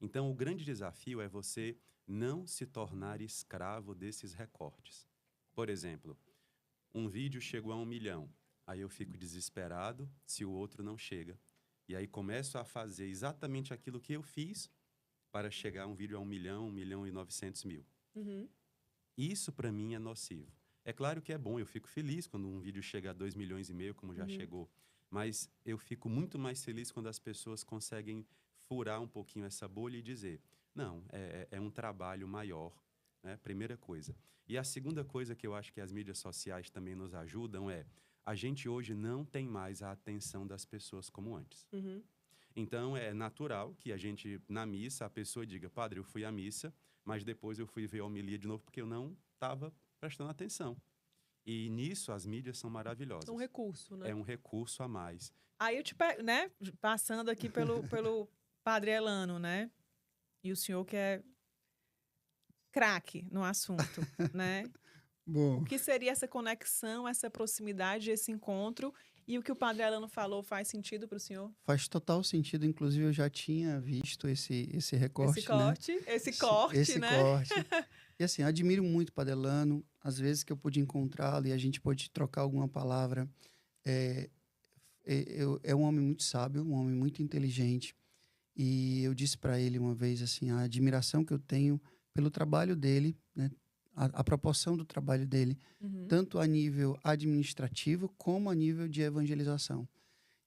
Então, o grande desafio é você não se tornar escravo desses recortes. Por exemplo, um vídeo chegou a 1 milhão, aí eu fico desesperado se o outro não chega. E aí começo a fazer exatamente aquilo que eu fiz para chegar a um vídeo a 1 milhão, 1 milhão e 900 mil. Isso, para mim, é nocivo. É claro que é bom, eu fico feliz quando um vídeo chega a 2,5 milhões, como já chegou. Mas eu fico muito mais feliz quando as pessoas conseguem furar um pouquinho essa bolha e dizer, não, é um trabalho maior, né? Primeira coisa. E a segunda coisa que eu acho que as mídias sociais também nos ajudam é, a gente hoje não tem mais a atenção das pessoas como antes. Então, é natural que a gente, na missa, a pessoa diga, padre, eu fui à missa, mas depois eu fui ver a homilia de novo porque eu não estava prestando atenção. E nisso as mídias são maravilhosas. É um recurso, né? É um recurso a mais. Aí eu te pego, né? Passando aqui pelo Padre Elano, né? E o senhor que é craque no assunto, né? Bom, O que seria essa conexão, essa proximidade, esse encontro? E o que o Padre Elano falou faz sentido para o senhor? faz total sentido. Inclusive, eu já tinha visto esse recorte, Esse corte, né? esse corte, Esse né? corte. E assim, admiro muito o Padre Elano. Às vezes que eu pude encontrá-lo e a gente pôde trocar alguma palavra. É um homem muito sábio, um homem muito inteligente. E eu disse para ele uma vez assim, a admiração que eu tenho pelo trabalho dele, né? A proporção do trabalho dele, tanto a nível administrativo como a nível de evangelização.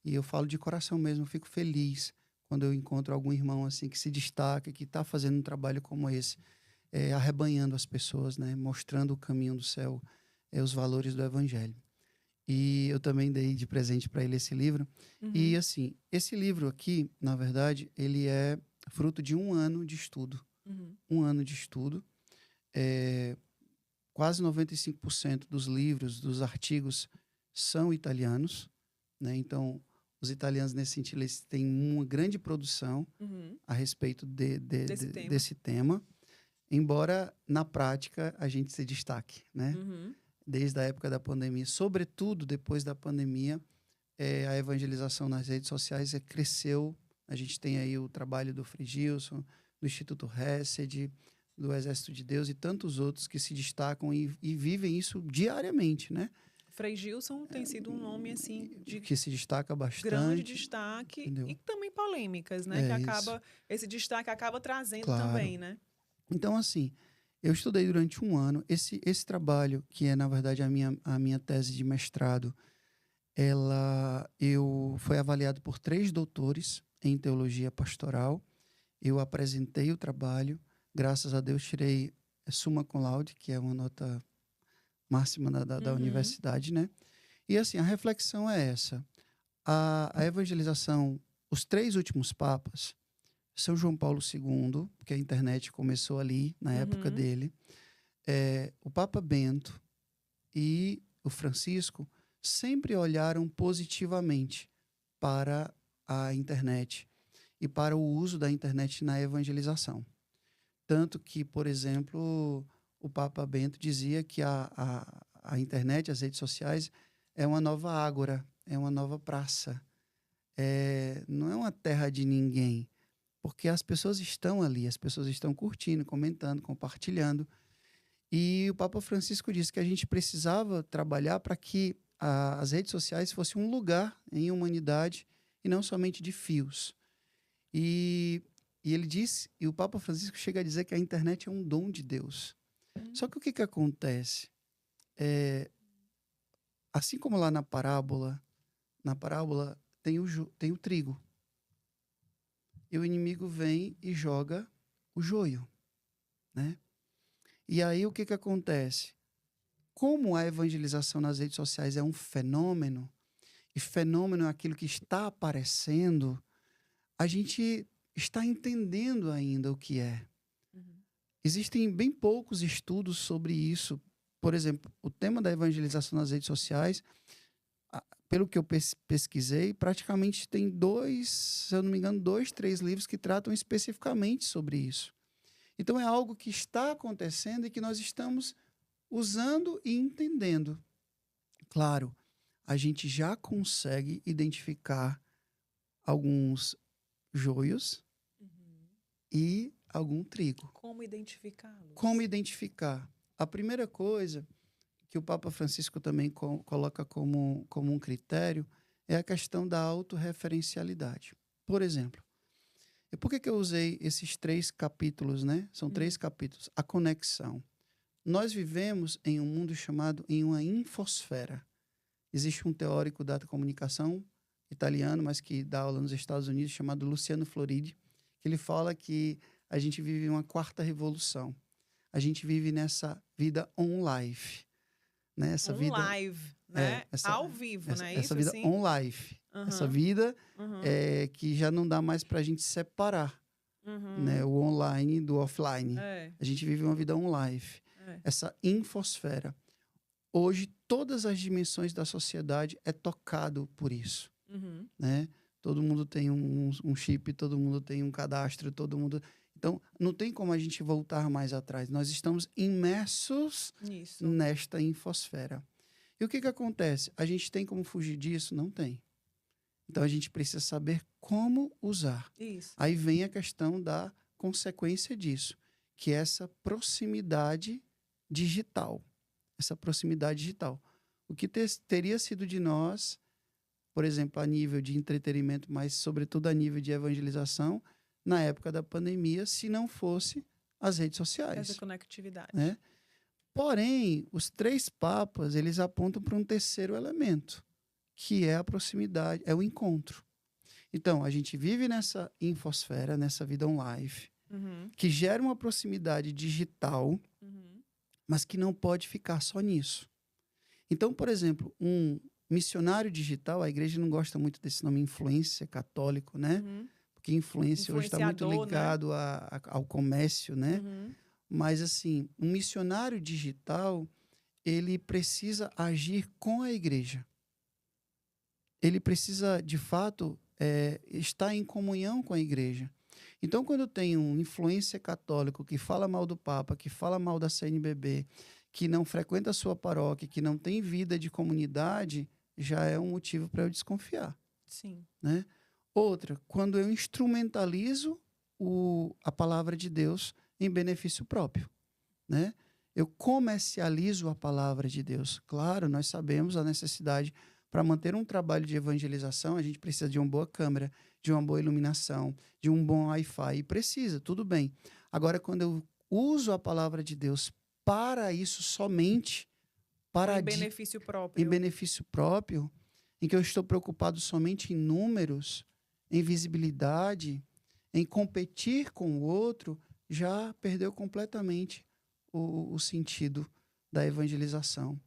E eu falo de coração mesmo, eu fico feliz quando eu encontro algum irmão assim que se destaca, que está fazendo um trabalho como esse, arrebanhando as pessoas, né? Mostrando o caminho do céu, os valores do evangelho. E eu também dei de presente para ele esse livro. E assim, esse livro aqui, na verdade, ele é fruto de 1 ano de estudo. 1 ano de estudo. Quase 95% dos livros, dos artigos, são italianos, né? Então, os italianos, nesse sentido, eles têm uma grande produção a respeito desse tema. Embora, na prática, a gente se destaque, né? Desde a época da pandemia, sobretudo depois da pandemia, a evangelização nas redes sociais cresceu. A gente tem aí o trabalho do Frei Gilson, do Instituto Hesed, do Exército de Deus e tantos outros que se destacam e vivem isso diariamente, né? Frei Gilson tem sido um nome, assim, de que se destaca bastante. grande destaque, entendeu? e também polêmicas, né? Esse destaque acaba trazendo também, né? Então, assim, eu estudei durante 1 ano. Esse trabalho, que é, na verdade, a minha tese de mestrado, eu fui avaliado por 3 doutores em teologia pastoral. Eu apresentei o trabalho. Graças a Deus, tirei summa cum laude, que é uma nota máxima da universidade, né? E, assim, a reflexão é essa. A evangelização, os 3 últimos papas, São João Paulo II, porque a internet começou ali, na época dele, o Papa Bento e o Francisco sempre olharam positivamente para a internet e para o uso da internet na evangelização. Tanto que, por exemplo, o Papa Bento dizia que a internet, as redes sociais, é uma nova ágora, é uma nova praça. Não é uma terra de ninguém, porque as pessoas estão ali, as pessoas estão curtindo, comentando, compartilhando. E o Papa Francisco disse que a gente precisava trabalhar para que as redes sociais fossem um lugar em humanidade e não somente de fios. E ele disse, e o Papa Francisco chega a dizer que a internet é um dom de Deus. Só que o que acontece? Assim como lá na parábola tem o trigo. E o inimigo vem e joga o joio, né? E aí o que acontece? Como a evangelização nas redes sociais é um fenômeno, e fenômeno é aquilo que está aparecendo, a gente está entendendo ainda o que é. Existem bem poucos estudos sobre isso. Por exemplo, o tema da evangelização nas redes sociais, pelo que eu pesquisei, praticamente tem 2, se eu não me engano, 2, 3 livros que tratam especificamente sobre isso. Então é algo que está acontecendo e que nós estamos usando e entendendo. Claro, a gente já consegue identificar alguns joios e algum trigo. Como identificá-los? Como identificar? A primeira coisa que o Papa Francisco também coloca como um critério é a questão da autorreferencialidade. Por exemplo, e por que eu usei esses 3 capítulos, né? São 3 capítulos. A conexão. Nós vivemos em um mundo chamado em uma infosfera. Existe um teórico da comunicação italiano, mas que dá aula nos Estados Unidos, chamado Luciano Floridi, que ele fala que a gente vive uma quarta revolução. A gente vive nessa vida on-life. Né? Essa vida live, né? Ao vivo, né? Essa vida assim? on-life. Essa vida que já não dá mais para a gente separar. Né? O online do offline. A gente vive uma vida on-life. Essa infosfera. Hoje, todas as dimensões da sociedade é tocado por isso. Né? Todo mundo tem um chip, todo mundo tem um cadastro, todo mundo... Então, não tem como a gente voltar mais atrás. Nós estamos imersos nesta infosfera. E o que acontece? A gente tem como fugir disso? Não tem. Então, a gente precisa saber como usar. Isso. Aí vem a questão da consequência disso, que é essa proximidade digital. Essa proximidade digital. O que teria sido de nós, por exemplo, a nível de entretenimento, mas sobretudo a nível de evangelização, na época da pandemia, se não fosse as redes sociais. Essa conectividade. Né? Porém, os 3 papas, eles apontam para um terceiro elemento, que é a proximidade, é o encontro. Então, a gente vive nessa infosfera, nessa vida online, que gera uma proximidade digital, mas que não pode ficar só nisso. Então, por exemplo, um missionário digital, a igreja não gosta muito desse nome influência católico, né? Porque influência hoje está muito ligado, né? Ao comércio, né? Mas, assim, um missionário digital, ele precisa agir com a igreja. Ele precisa, de fato, estar em comunhão com a igreja. Então, quando tem um influência católico que fala mal do Papa, que fala mal da CNBB, que não frequenta a sua paróquia, que não tem vida de comunidade, já é um motivo para eu desconfiar. Sim. Né? Outra, quando eu instrumentalizo a palavra de Deus em benefício próprio. Né? Eu comercializo a palavra de Deus. Claro, nós sabemos a necessidade para manter um trabalho de evangelização, a gente precisa de uma boa câmera, de uma boa iluminação, de um bom Wi-Fi. E precisa, tudo bem. Agora, quando eu uso a palavra de Deus para isso somente, em benefício próprio. Em benefício próprio, em que eu estou preocupado somente em números, em visibilidade, em competir com o outro, já perdeu completamente o sentido da evangelização.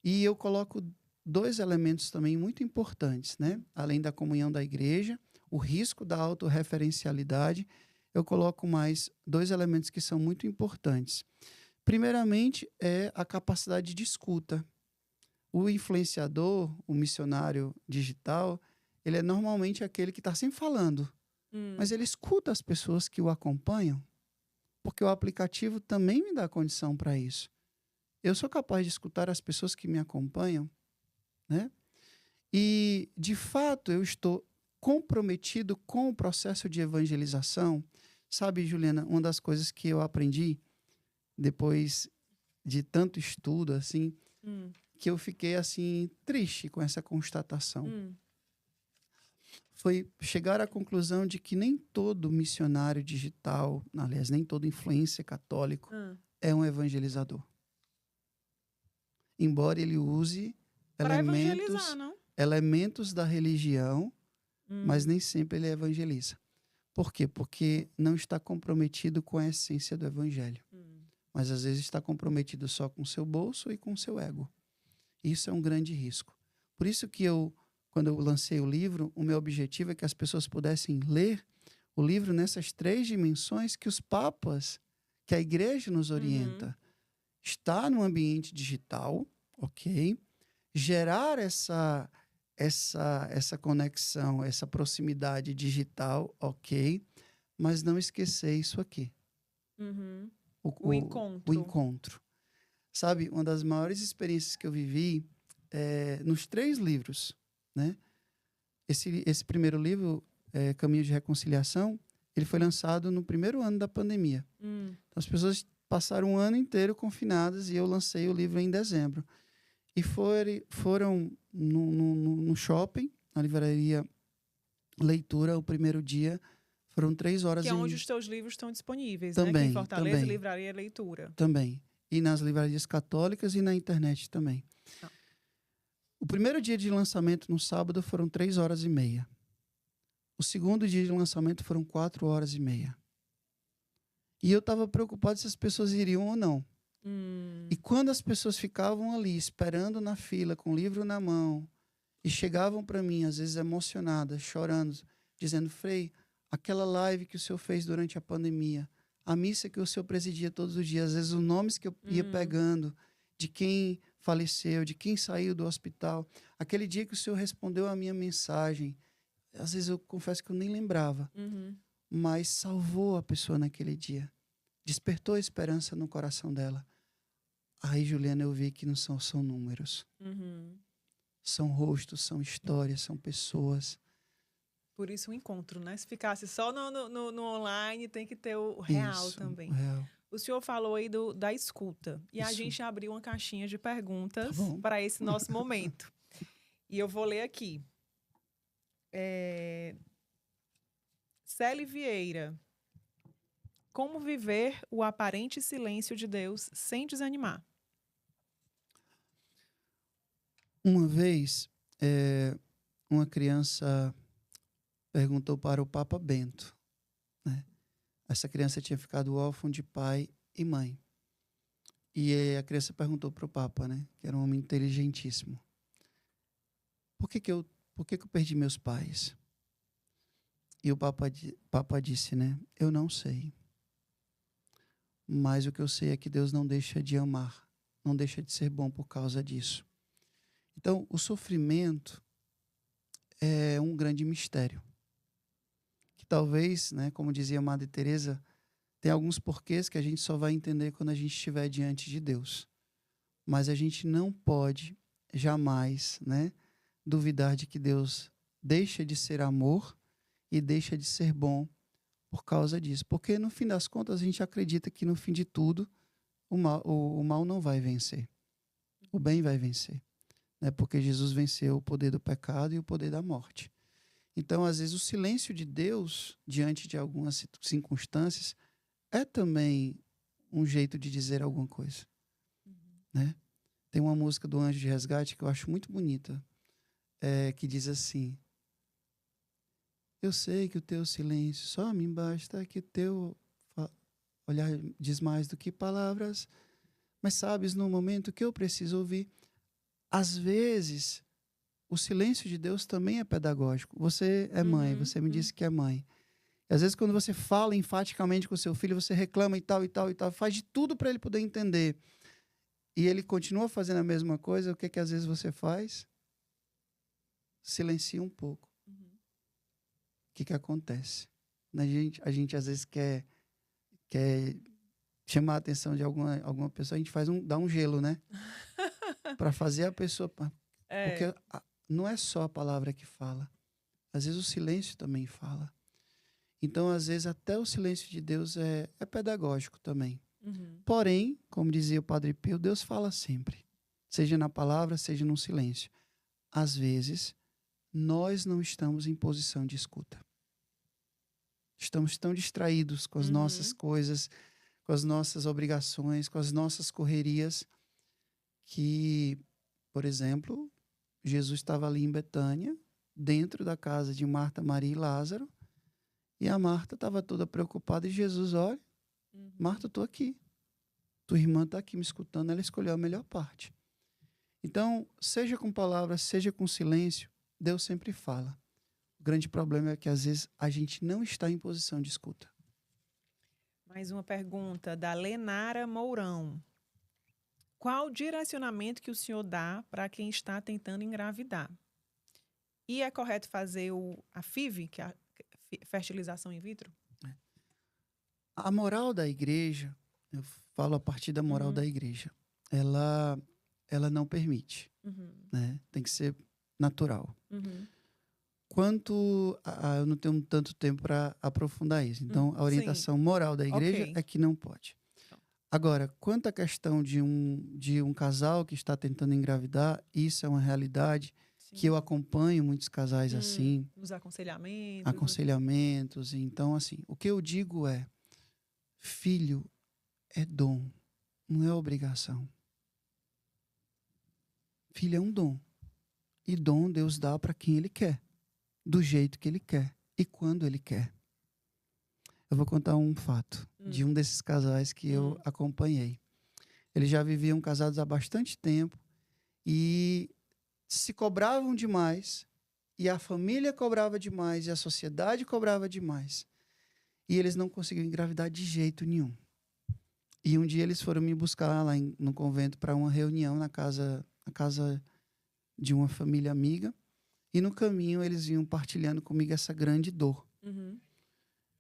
E eu coloco 2 elementos também muito importantes, né? Além da comunhão da igreja, o risco da autorreferencialidade, eu coloco mais 2 elementos que são muito importantes. Primeiramente, é a capacidade de escuta. O influenciador, o missionário digital, ele é normalmente aquele que está sempre falando, mas ele escuta as pessoas que o acompanham, porque o aplicativo também me dá condição para isso. Eu sou capaz de escutar as pessoas que me acompanham, né? E, de fato, eu estou comprometido com o processo de evangelização. Sabe, Juliana, uma das coisas que eu aprendi depois de tanto estudo, assim, que eu fiquei, assim, triste com essa constatação. Foi chegar à conclusão de que nem todo missionário digital, aliás, nem todo influencer católico é um evangelizador. Embora ele use elementos da religião, mas nem sempre ele evangeliza. Por quê? Porque não está comprometido com a essência do evangelho. Mas às vezes está comprometido só com o seu bolso e com o seu ego. Isso é um grande risco. Por isso que quando eu lancei o livro, o meu objetivo é que as pessoas pudessem ler o livro nessas 3 dimensões que os papas, que a igreja nos orienta. Está no ambiente digital, ok? Gerar essa conexão, essa proximidade digital, ok? Mas não esquecer isso aqui. O encontro. Sabe, uma das maiores experiências que eu vivi nos 3 livros, né? Esse primeiro livro, Caminho de Reconciliação, ele foi lançado no primeiro ano da pandemia. Então, as pessoas passaram um ano inteiro confinadas e eu lancei o livro em dezembro. E foram no shopping, na livraria Leitura, o primeiro dia. Foram 3 horas. Que é onde os teus livros estão disponíveis, também, né? Aqui em Fortaleza, também. Livraria Leitura. Também. e nas livrarias católicas e na internet também. Ah. O primeiro dia de lançamento, no sábado, foram 3h30. O segundo dia de lançamento foram 4h30. E eu estava preocupado se as pessoas iriam ou não. E quando as pessoas ficavam ali, esperando na fila, com o livro na mão, e chegavam para mim, às vezes emocionadas, chorando, dizendo: Frei, aquela live que o senhor fez durante a pandemia, a missa que o senhor presidia todos os dias, às vezes os nomes que eu ia pegando, de quem faleceu, de quem saiu do hospital, aquele dia que o senhor respondeu a minha mensagem, às vezes eu confesso que eu nem lembrava, mas salvou a pessoa naquele dia, despertou a esperança no coração dela. Aí, Juliana, eu vi que não são números. São rostos, são histórias, são pessoas. Por isso o encontro, né? Se ficasse só no online, tem que ter o real Isso, também. o real. O senhor falou aí da escuta. E a Isso. gente abriu uma caixinha de perguntas Tá bom. para esse nosso momento. E eu vou ler aqui. Célia Vieira. Como viver o aparente silêncio de Deus sem desanimar? Uma vez, uma criança perguntou para o Papa Bento, né? Essa criança tinha ficado órfã de pai e mãe. E a criança perguntou para o Papa, né, que era um homem inteligentíssimo: por que eu perdi meus pais? E o Papa disse, né: eu não sei. Mas o que eu sei é que Deus não deixa de amar, não deixa de ser bom por causa disso. Então, o sofrimento é um grande mistério. Que talvez, né, como dizia Madre Teresa, tem alguns porquês que a gente só vai entender quando a gente estiver diante de Deus. Mas a gente não pode jamais, né, duvidar de que Deus deixa de ser amor e deixa de ser bom por causa disso. Porque, no fim das contas, a gente acredita que, no fim de tudo, o mal não vai vencer. O bem vai vencer. Né? Porque Jesus venceu o poder do pecado e o poder da morte. Então, às vezes, o silêncio de Deus, diante de algumas circunstâncias, é também um jeito de dizer alguma coisa. Né? Tem uma música do Anjo de Resgate que eu acho muito bonita, que diz assim: eu sei que o teu silêncio só me basta, que o teu olhar diz mais do que palavras, mas sabes no momento que eu preciso ouvir. Às vezes, o silêncio de Deus também é pedagógico. Você é mãe, você me disse que é mãe. E às vezes, quando você fala enfaticamente com seu filho, você reclama e tal, faz de tudo para ele poder entender. E ele continua fazendo a mesma coisa, o que às vezes você faz? Silencia um pouco. O que acontece? A gente às vezes quer chamar a atenção de alguma pessoa, a gente dá um gelo, né? Para fazer a pessoa... Porque não é só a palavra que fala. Às vezes o silêncio também fala. Então, às vezes, até o silêncio de Deus é pedagógico também. Porém, como dizia o Padre Pio, Deus fala sempre. Seja na palavra, seja no silêncio. Às vezes, nós não estamos em posição de escuta. Estamos tão distraídos com as nossas coisas, com as nossas obrigações, com as nossas correrias, que, por exemplo, Jesus estava ali em Betânia, dentro da casa de Marta, Maria e Lázaro, e a Marta estava toda preocupada, e Jesus: olha, Marta, eu estou aqui. Tua irmã está aqui me escutando, ela escolheu a melhor parte. Então, seja com palavras, seja com silêncio, Deus sempre fala. O grande problema é que, às vezes, a gente não está em posição de escuta. Mais uma pergunta da Lenara Mourão. Qual o direcionamento que o senhor dá para quem está tentando engravidar? E é correto fazer a FIV, que é a fertilização in vitro? A moral da igreja, eu falo a partir da moral da igreja, ela não permite. Né? Tem que ser natural. Eu não tenho tanto tempo para aprofundar isso. Então, a orientação moral da igreja é que não pode. Agora, quanto à questão de um casal que está tentando engravidar, isso é uma realidade que eu acompanho muitos casais assim. Os aconselhamentos. Aconselhamentos. Então, assim, o que eu digo é: filho é dom, não é obrigação. Filho é um dom. E dom Deus dá para quem Ele quer, do jeito que Ele quer e quando Ele quer. Eu vou contar um fato de um desses casais que eu acompanhei. Eles já viviam casados há bastante tempo e se cobravam demais, e a família cobrava demais, e a sociedade cobrava demais. E eles não conseguiam engravidar de jeito nenhum. E um dia eles foram me buscar lá no convento para uma reunião na casa de uma família amiga. E no caminho eles vinham partilhando comigo essa grande dor.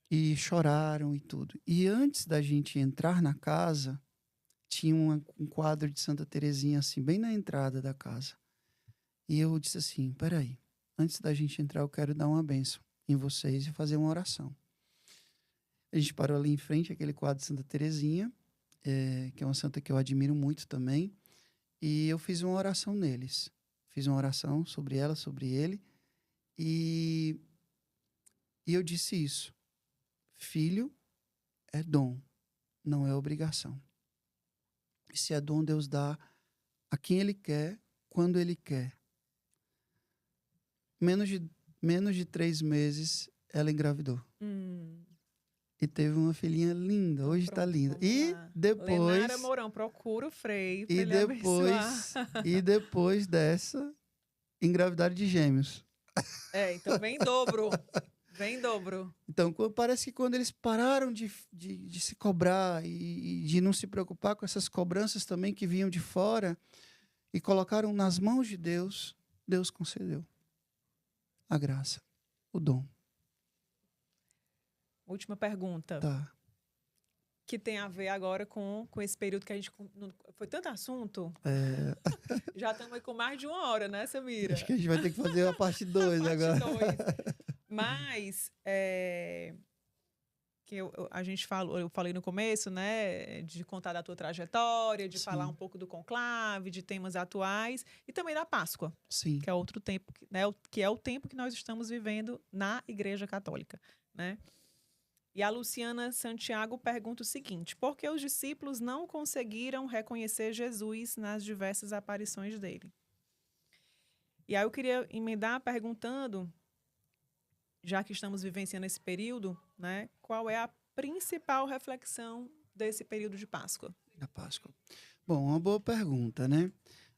E choraram e tudo. E antes da gente entrar na casa, tinha um quadro de Santa Teresinha, assim, bem na entrada da casa. E eu disse assim, peraí, antes da gente entrar, eu quero dar uma bênção em vocês e fazer uma oração. A gente parou ali em frente, aquele quadro de Santa Teresinha, que é uma santa que eu admiro muito também, e eu fiz uma oração neles. Fiz uma oração sobre ela, sobre ele, e eu disse isso. Filho é dom, não é obrigação. E se é dom, Deus dá a quem Ele quer, quando Ele quer. Menos de 3 meses, ela engravidou. E teve uma filhinha linda. Hoje está linda. E depois... Lenara Mourão, procura o Frei para ele abençoar. E depois dessa, engravidaram de gêmeos. Então vem em dobro. Vem em dobro. Então, parece que quando eles pararam de se cobrar e de não se preocupar com essas cobranças também que vinham de fora e colocaram nas mãos de Deus, Deus concedeu a graça, o dom. Última pergunta. Tá. Que tem a ver agora com esse período que a gente... Foi tanto assunto. Já estamos aí com mais de 1 hora, né, Samira? Acho que a gente vai ter que fazer a parte 2 agora. Mas, que eu falei no começo, né, de contar da tua trajetória, de falar um pouco do conclave, de temas atuais e também da Páscoa. Sim. Que é outro tempo, né, que é o tempo que nós estamos vivendo na Igreja Católica, né? E a Luciana Santiago pergunta o seguinte: por que os discípulos não conseguiram reconhecer Jesus nas diversas aparições dele? E aí eu queria emendar perguntando, já que estamos vivenciando esse período, né, qual é a principal reflexão desse período de Páscoa? Da Páscoa. Bom, uma boa pergunta, né?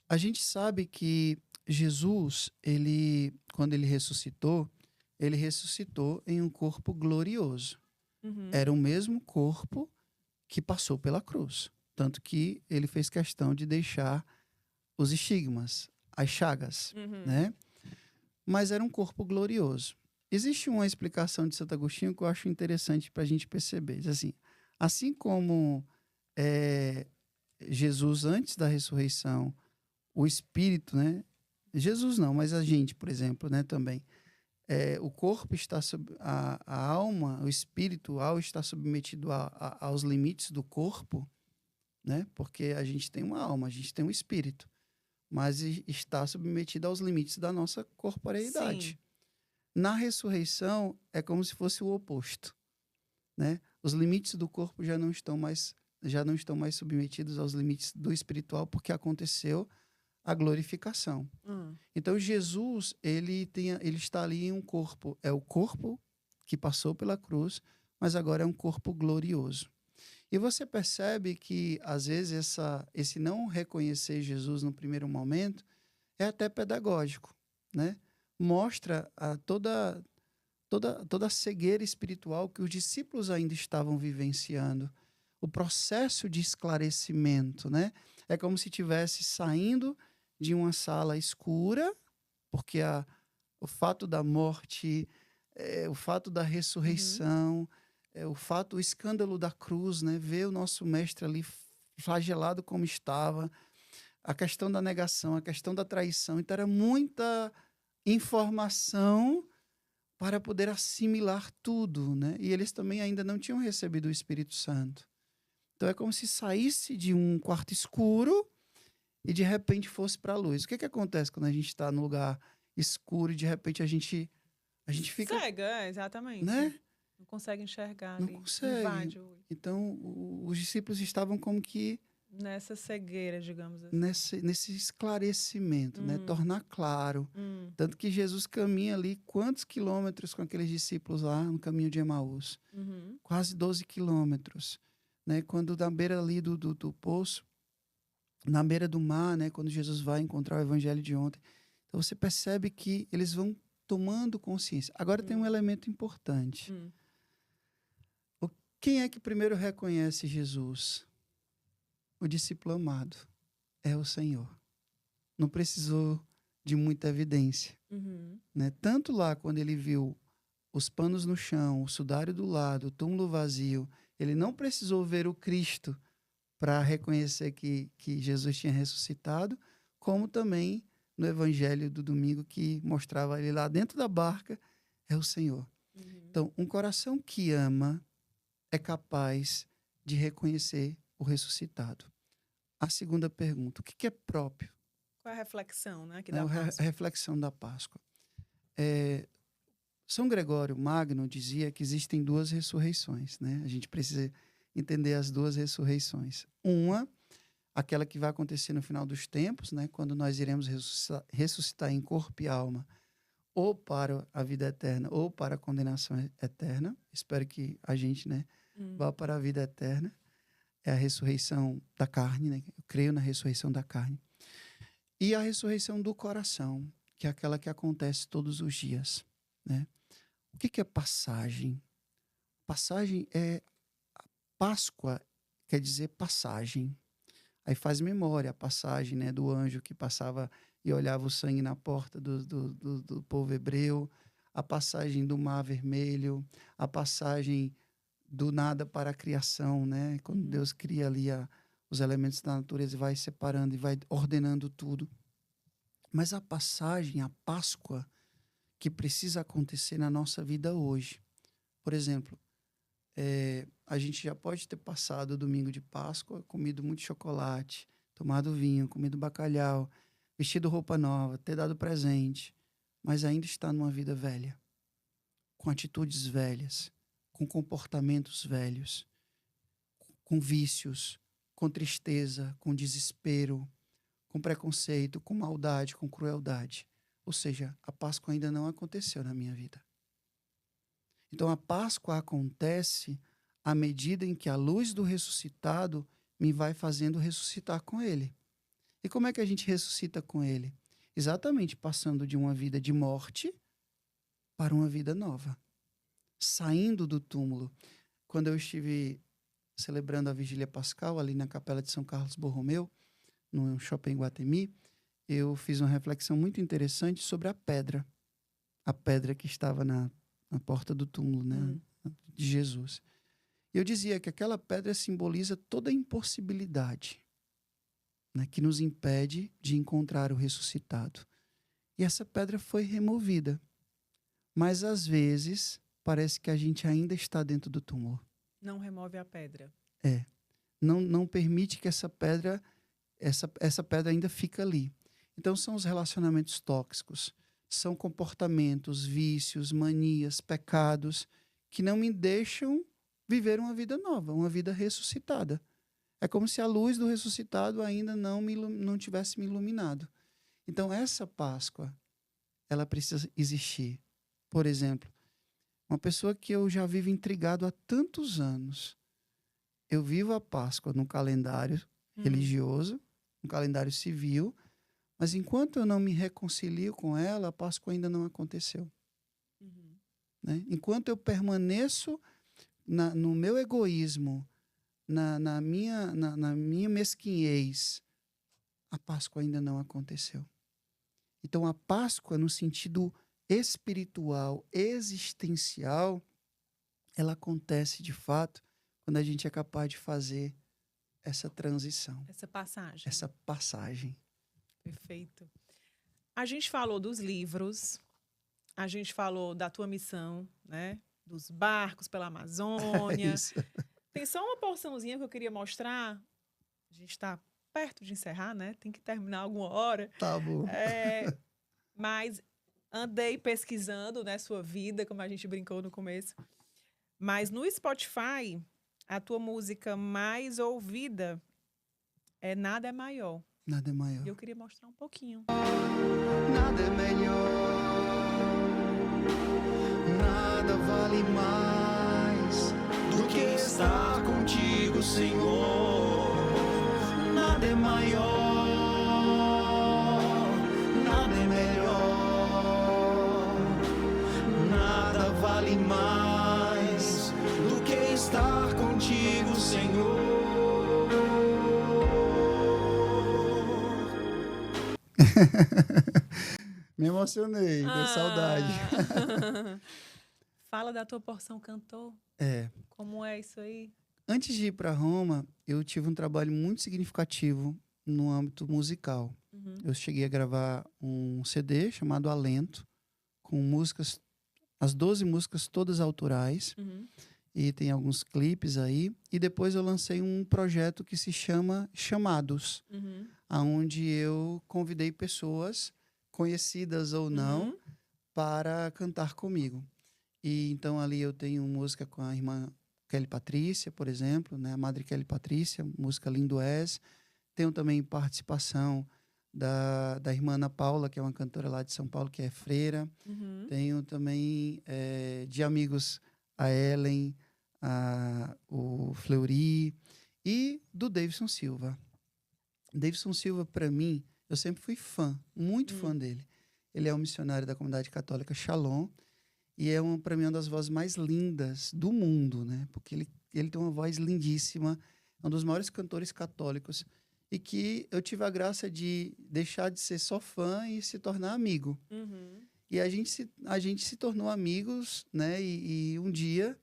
A gente sabe que Jesus, quando ele ressuscitou em um corpo glorioso. Era o mesmo corpo que passou pela cruz. Tanto que ele fez questão de deixar os estigmas, as chagas, né? Mas era um corpo glorioso. Existe uma explicação de Santo Agostinho que eu acho interessante para a gente perceber. Diz assim como Jesus, antes da ressurreição, o Espírito, né? Jesus não, mas a gente, por exemplo, né, também. O corpo está a alma, o espiritual está submetido aos limites do corpo, né? Porque a gente tem uma alma, a gente tem um espírito, mas está submetido aos limites da nossa corporeidade. Sim. Na ressurreição é como se fosse o oposto, né? Os limites do corpo já não estão mais submetidos aos limites do espiritual, porque aconteceu a glorificação. Então, Jesus, ele está ali em um corpo. É o corpo que passou pela cruz, mas agora é um corpo glorioso. E você percebe que, às vezes, esse não reconhecer Jesus no primeiro momento é até pedagógico, né? Mostra toda a cegueira espiritual que os discípulos ainda estavam vivenciando. O processo de esclarecimento, né? É como se estivesse saindo de uma sala escura, porque o fato da morte, o fato da ressurreição, o escândalo da cruz, né? Ver o nosso mestre ali flagelado como estava, a questão da negação, a questão da traição. Então, era muita informação para poder assimilar tudo, né? E eles também ainda não tinham recebido o Espírito Santo. Então, é como se saísse de um quarto escuro e de repente fosse para a luz. O que acontece quando a gente está num lugar escuro e de repente a gente fica... Cega, exatamente. Né? Não consegue enxergar Não ali. consegue. Invade. Então, os discípulos estavam como que Nessa cegueira, digamos assim. nesse esclarecimento, né? Tornar claro. Tanto que Jesus caminha ali quantos quilômetros com aqueles discípulos lá no caminho de Emaús? Quase 12 quilômetros. Né? Quando na beira ali do poço, na beira do mar, né? Quando Jesus vai encontrar o evangelho de ontem. Então você percebe que eles vão tomando consciência. Agora tem um elemento importante. Quem é que primeiro reconhece Jesus? O discípulo amado. É o Senhor. Não precisou de muita evidência. Né? Tanto lá, quando ele viu os panos no chão, o sudário do lado, o túmulo vazio, ele não precisou ver o Cristo para reconhecer que Jesus tinha ressuscitado, como também no evangelho do domingo que mostrava ele lá dentro da barca, é o Senhor. Então, um coração que ama é capaz de reconhecer o ressuscitado. A segunda pergunta, o que é próprio? Qual é a reflexão, né, aqui É da Páscoa? a reflexão da Páscoa. São Gregório Magno dizia que existem duas ressurreições, né? A gente precisa entender as duas ressurreições. Uma, aquela que vai acontecer no final dos tempos, né? Quando nós iremos ressuscitar em corpo e alma, ou para a vida eterna, ou para a condenação eterna. Espero que a gente, né, vá para a vida eterna. É a ressurreição da carne, né? Eu creio na ressurreição da carne. E a ressurreição do coração, que é aquela que acontece todos os dias, né? O que é passagem? Passagem é... Páscoa quer dizer passagem. Aí faz memória a passagem, né, do anjo que passava e olhava o sangue na porta do povo hebreu, a passagem do Mar Vermelho, a passagem do nada para a criação, né? Quando Deus cria ali os elementos da natureza e vai separando e vai ordenando tudo. Mas a passagem, a Páscoa, que precisa acontecer na nossa vida hoje. Por exemplo, a gente já pode ter passado o domingo de Páscoa, comido muito chocolate, tomado vinho, comido bacalhau, vestido roupa nova, ter dado presente, mas ainda está numa vida velha, com atitudes velhas, com comportamentos velhos, com vícios, com tristeza, com desespero, com preconceito, com maldade, com crueldade. Ou seja, a Páscoa ainda não aconteceu na minha vida. Então, a Páscoa acontece à medida em que a luz do ressuscitado me vai fazendo ressuscitar com ele. E como é que a gente ressuscita com ele? Exatamente passando de uma vida de morte para uma vida nova. Saindo do túmulo. Quando eu estive celebrando a Vigília Pascal ali na Capela de São Carlos Borromeu, no Shopping Guatemi, eu fiz uma reflexão muito interessante sobre a pedra que estava na porta do túmulo, né, de Jesus. Eu dizia que aquela pedra simboliza toda a impossibilidade, né, que nos impede de encontrar o ressuscitado. E essa pedra foi removida. Mas, às vezes, parece que a gente ainda está dentro do túmulo. Não remove a pedra. Não permite que essa pedra ainda fica ali. Então, são os relacionamentos tóxicos. São comportamentos, vícios, manias, pecados que não me deixam viver uma vida nova, uma vida ressuscitada. É como se a luz do ressuscitado ainda não tivesse me iluminado. Então, essa Páscoa, ela precisa existir. Por exemplo, uma pessoa que eu já vivo intrigado há tantos anos. Eu vivo a Páscoa num calendário religioso, um calendário civil, mas enquanto eu não me reconcilio com ela, a Páscoa ainda não aconteceu. Né? Enquanto eu permaneço no meu egoísmo, na minha mesquinhez, a Páscoa ainda não aconteceu. Então, a Páscoa, no sentido espiritual, existencial, ela acontece de fato quando a gente é capaz de fazer essa transição. Essa passagem. Perfeito. A gente falou dos livros, a gente falou da tua missão, né? Dos barcos pela Amazônia. Tem só uma porçãozinha que eu queria mostrar. A gente está perto de encerrar, né? Tem que terminar alguma hora. Tá bom. Mas andei pesquisando, né, sua vida, como a gente brincou no começo. Mas no Spotify, a tua música mais ouvida Nada é maior. Nada é maior. E eu queria mostrar um pouquinho. Nada é melhor, nada vale mais do que estar contigo, Senhor. Nada é maior, nada é melhor, nada vale mais do que estar contigo, Senhor. Me emocionei, deu saudade. Fala da tua porção cantor. Como é isso aí? Antes de ir para Roma, eu tive um trabalho muito significativo no âmbito musical. Eu cheguei a gravar um CD chamado Alento, com músicas, as 12 músicas todas autorais, e tem alguns clipes aí. E depois eu lancei um projeto que se chama Chamados, onde eu convidei pessoas, conhecidas ou não, para cantar comigo. E então ali eu tenho música com a irmã Kelly Patrícia, por exemplo, né? A Madre Kelly Patrícia, música Lindo És. Tenho também participação da irmã Ana Paula, que é uma cantora lá de São Paulo, que é freira. Tenho também de amigos a Ellen, o Fleury e do Davidson Silva. Davidson Silva, para mim, eu sempre fui fã, muito fã dele. Ele é um missionário da comunidade católica Shalom e é, para mim, uma das vozes mais lindas do mundo, né? Porque ele tem uma voz lindíssima, é um dos maiores cantores católicos e que eu tive a graça de deixar de ser só fã e se tornar amigo. E a gente se tornou amigos, né? E um dia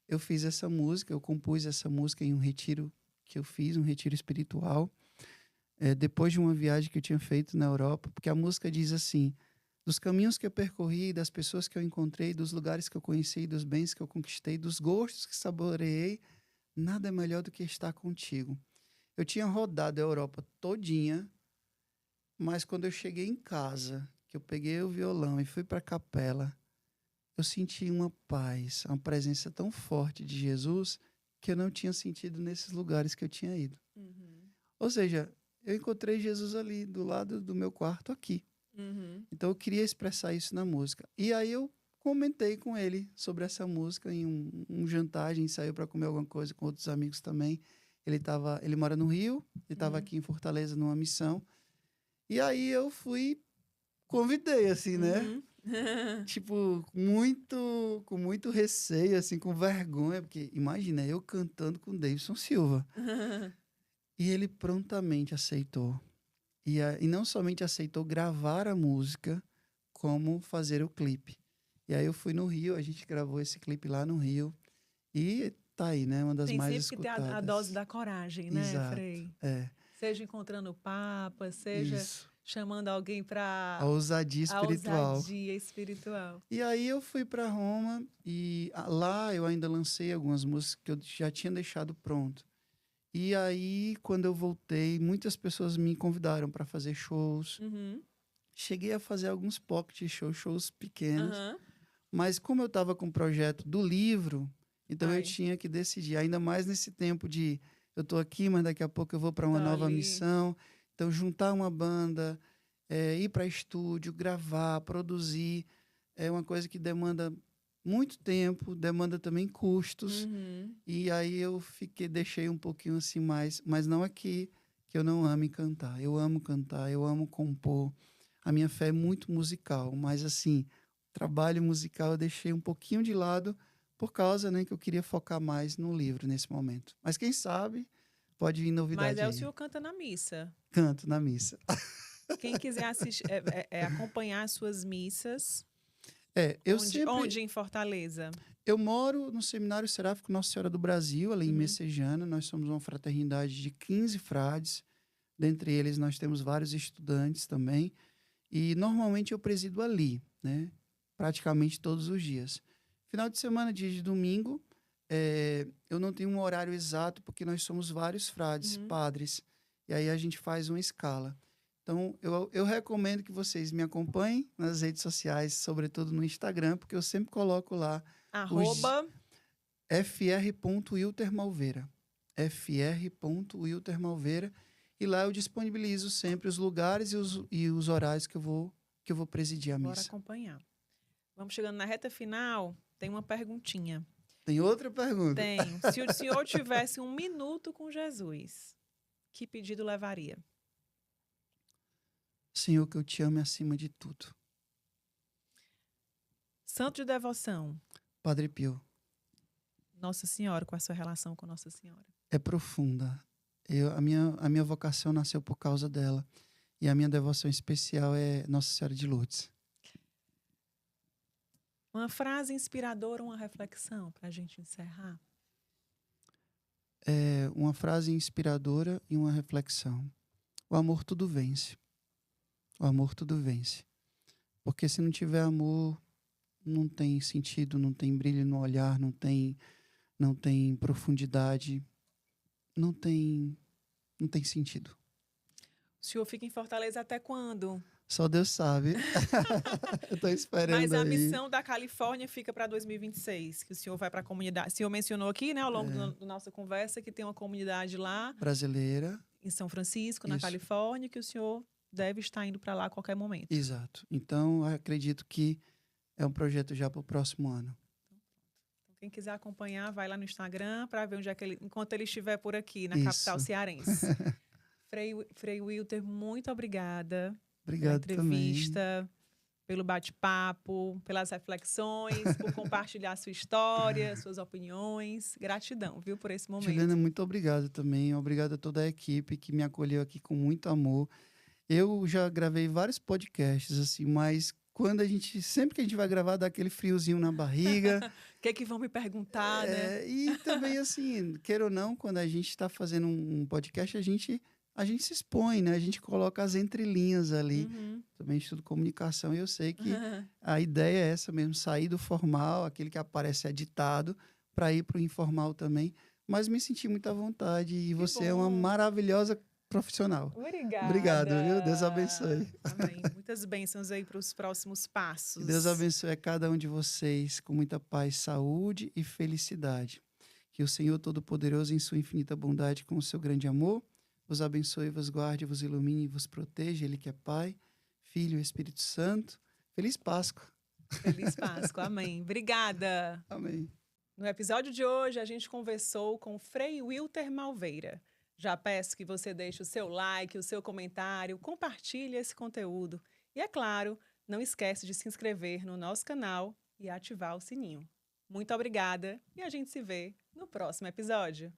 eu fiz essa música, eu compus essa música em um retiro que eu fiz, um retiro espiritual, depois de uma viagem que eu tinha feito na Europa, porque a música diz assim: dos caminhos que eu percorri, das pessoas que eu encontrei, dos lugares que eu conheci, dos bens que eu conquistei, dos gostos que saboreei, nada é melhor do que estar contigo. Eu tinha rodado a Europa todinha, mas quando eu cheguei em casa, que eu peguei o violão e fui para a capela, eu senti uma paz, uma presença tão forte de Jesus que eu não tinha sentido nesses lugares que eu tinha ido. Ou seja, eu encontrei Jesus ali, do lado do meu quarto aqui. Então eu queria expressar isso na música. E aí eu comentei com ele sobre essa música em um jantar, a gente saiu para comer alguma coisa com outros amigos também. Ele mora no Rio, ele estava aqui em Fortaleza numa missão. E aí eu convidei, assim, né? Tipo, com muito receio, assim, com vergonha, porque imagina, eu cantando com Davidson Silva. E ele prontamente aceitou. E não somente aceitou gravar a música, como fazer o clipe. E aí eu fui no Rio, a gente gravou esse clipe lá no Rio. E tá aí, né? Uma das mais escutadas. Tem sempre que ter a dose da coragem, né, Exato, Frei? Seja encontrando o Papa, seja chamando alguém para... A ousadia espiritual. A ousadia espiritual. E aí eu fui para Roma e lá eu ainda lancei algumas músicas que eu já tinha deixado pronto. E aí, quando eu voltei, muitas pessoas me convidaram para fazer shows. Cheguei a fazer alguns pocket shows pequenos. Mas como eu estava com o projeto do livro, então eu tinha que decidir. Ainda mais nesse tempo de eu estou aqui, mas daqui a pouco eu vou para uma nova missão. Então, juntar uma banda, ir para estúdio, gravar, produzir, é uma coisa que demanda muito tempo, demanda também custos. E aí eu deixei um pouquinho assim mais, mas não é que eu não ame cantar. Eu amo cantar, eu amo compor. A minha fé é muito musical, mas assim, trabalho musical eu deixei um pouquinho de lado por causa, né, que eu queria focar mais no livro nesse momento. Mas quem sabe pode vir novidade. Mas o senhor canta na missa? Canto na missa. Quem quiser assistir, acompanhar as suas missas... Onde em Fortaleza? Eu moro no Seminário Seráfico Nossa Senhora do Brasil, ali em Messejana. Nós somos uma fraternidade de 15 frades. Dentre eles, nós temos vários estudantes também. E, normalmente, eu presido ali, né? Praticamente todos os dias. Final de semana, dia de domingo, eu não tenho um horário exato, porque nós somos vários frades, padres. E aí a gente faz uma escala. Então, eu recomendo que vocês me acompanhem nas redes sociais, sobretudo no Instagram, porque eu sempre coloco lá @fr.wiltermalveira. fr.wiltermalveira. E lá eu disponibilizo sempre os lugares e os horários que eu vou presidir a Bora missa. acompanhar. Vamos chegando na reta final, tem uma perguntinha. Tem outra pergunta? Tenho. Se o senhor tivesse 1 minuto com Jesus, que pedido levaria? Senhor, que eu te ame acima de tudo. Santo de devoção. Padre Pio, Nossa Senhora, qual é a sua relação com Nossa Senhora? é profunda. A minha vocação nasceu por causa dela. E a minha devoção especial é Nossa Senhora de Lourdes. Uma frase inspiradora, uma reflexão para a gente encerrar? É uma frase inspiradora e uma reflexão. O amor tudo vence. O amor tudo vence. Porque se não tiver amor, não tem sentido, não tem brilho no olhar, não tem profundidade, não tem sentido. O senhor fica em Fortaleza até quando? Só Deus sabe. Eu estou esperando. Mas a aí. missão da Califórnia fica para 2026, que o senhor vai para a comunidade. O senhor mencionou aqui, né, ao longo da nossa conversa, que tem uma comunidade lá Brasileira. em São Francisco, na Isso. Califórnia, que o senhor deve estar indo para lá a qualquer momento. Exato. Então, acredito que é um projeto já para o próximo ano. Quem quiser acompanhar, vai lá no Instagram para ver onde é que ele, enquanto ele estiver por aqui, na Isso. capital cearense. Frei Wilter, muito obrigada Obrigado pela entrevista, pelo bate-papo, pelas reflexões, por compartilhar sua história, suas opiniões. Gratidão, viu, por esse momento. Juliana, muito obrigado também. Obrigado a toda a equipe que me acolheu aqui com muito amor. Eu já gravei vários podcasts, assim, mas sempre que a gente vai gravar, dá aquele friozinho na barriga. O que é que vão me perguntar, né? E também, assim, queira ou não, quando a gente está fazendo um podcast, a gente se expõe, né? A gente coloca as entrelinhas ali. Uhum. Também estudo comunicação e eu sei que a ideia é essa mesmo, sair do formal, aquele que aparece editado, para ir para o informal também. Mas me senti muito à vontade e você é uma maravilhosa profissional. Obrigada. Obrigado, viu? Deus abençoe. Amém. Muitas bênçãos aí para os próximos passos. Que Deus abençoe a cada um de vocês com muita paz, saúde e felicidade. Que o Senhor Todo-Poderoso, em sua infinita bondade, com o seu grande amor, vos abençoe, vos guarde, vos ilumine e vos proteja. Ele que é Pai, Filho e Espírito Santo. Feliz Páscoa. Feliz Páscoa. Amém. Obrigada. Amém. No episódio de hoje, a gente conversou com Frei Wilter Malveira. Já peço que você deixe o seu like, o seu comentário, compartilhe esse conteúdo. E, é claro, não esquece de se inscrever no nosso canal e ativar o sininho. Muito obrigada e a gente se vê no próximo episódio.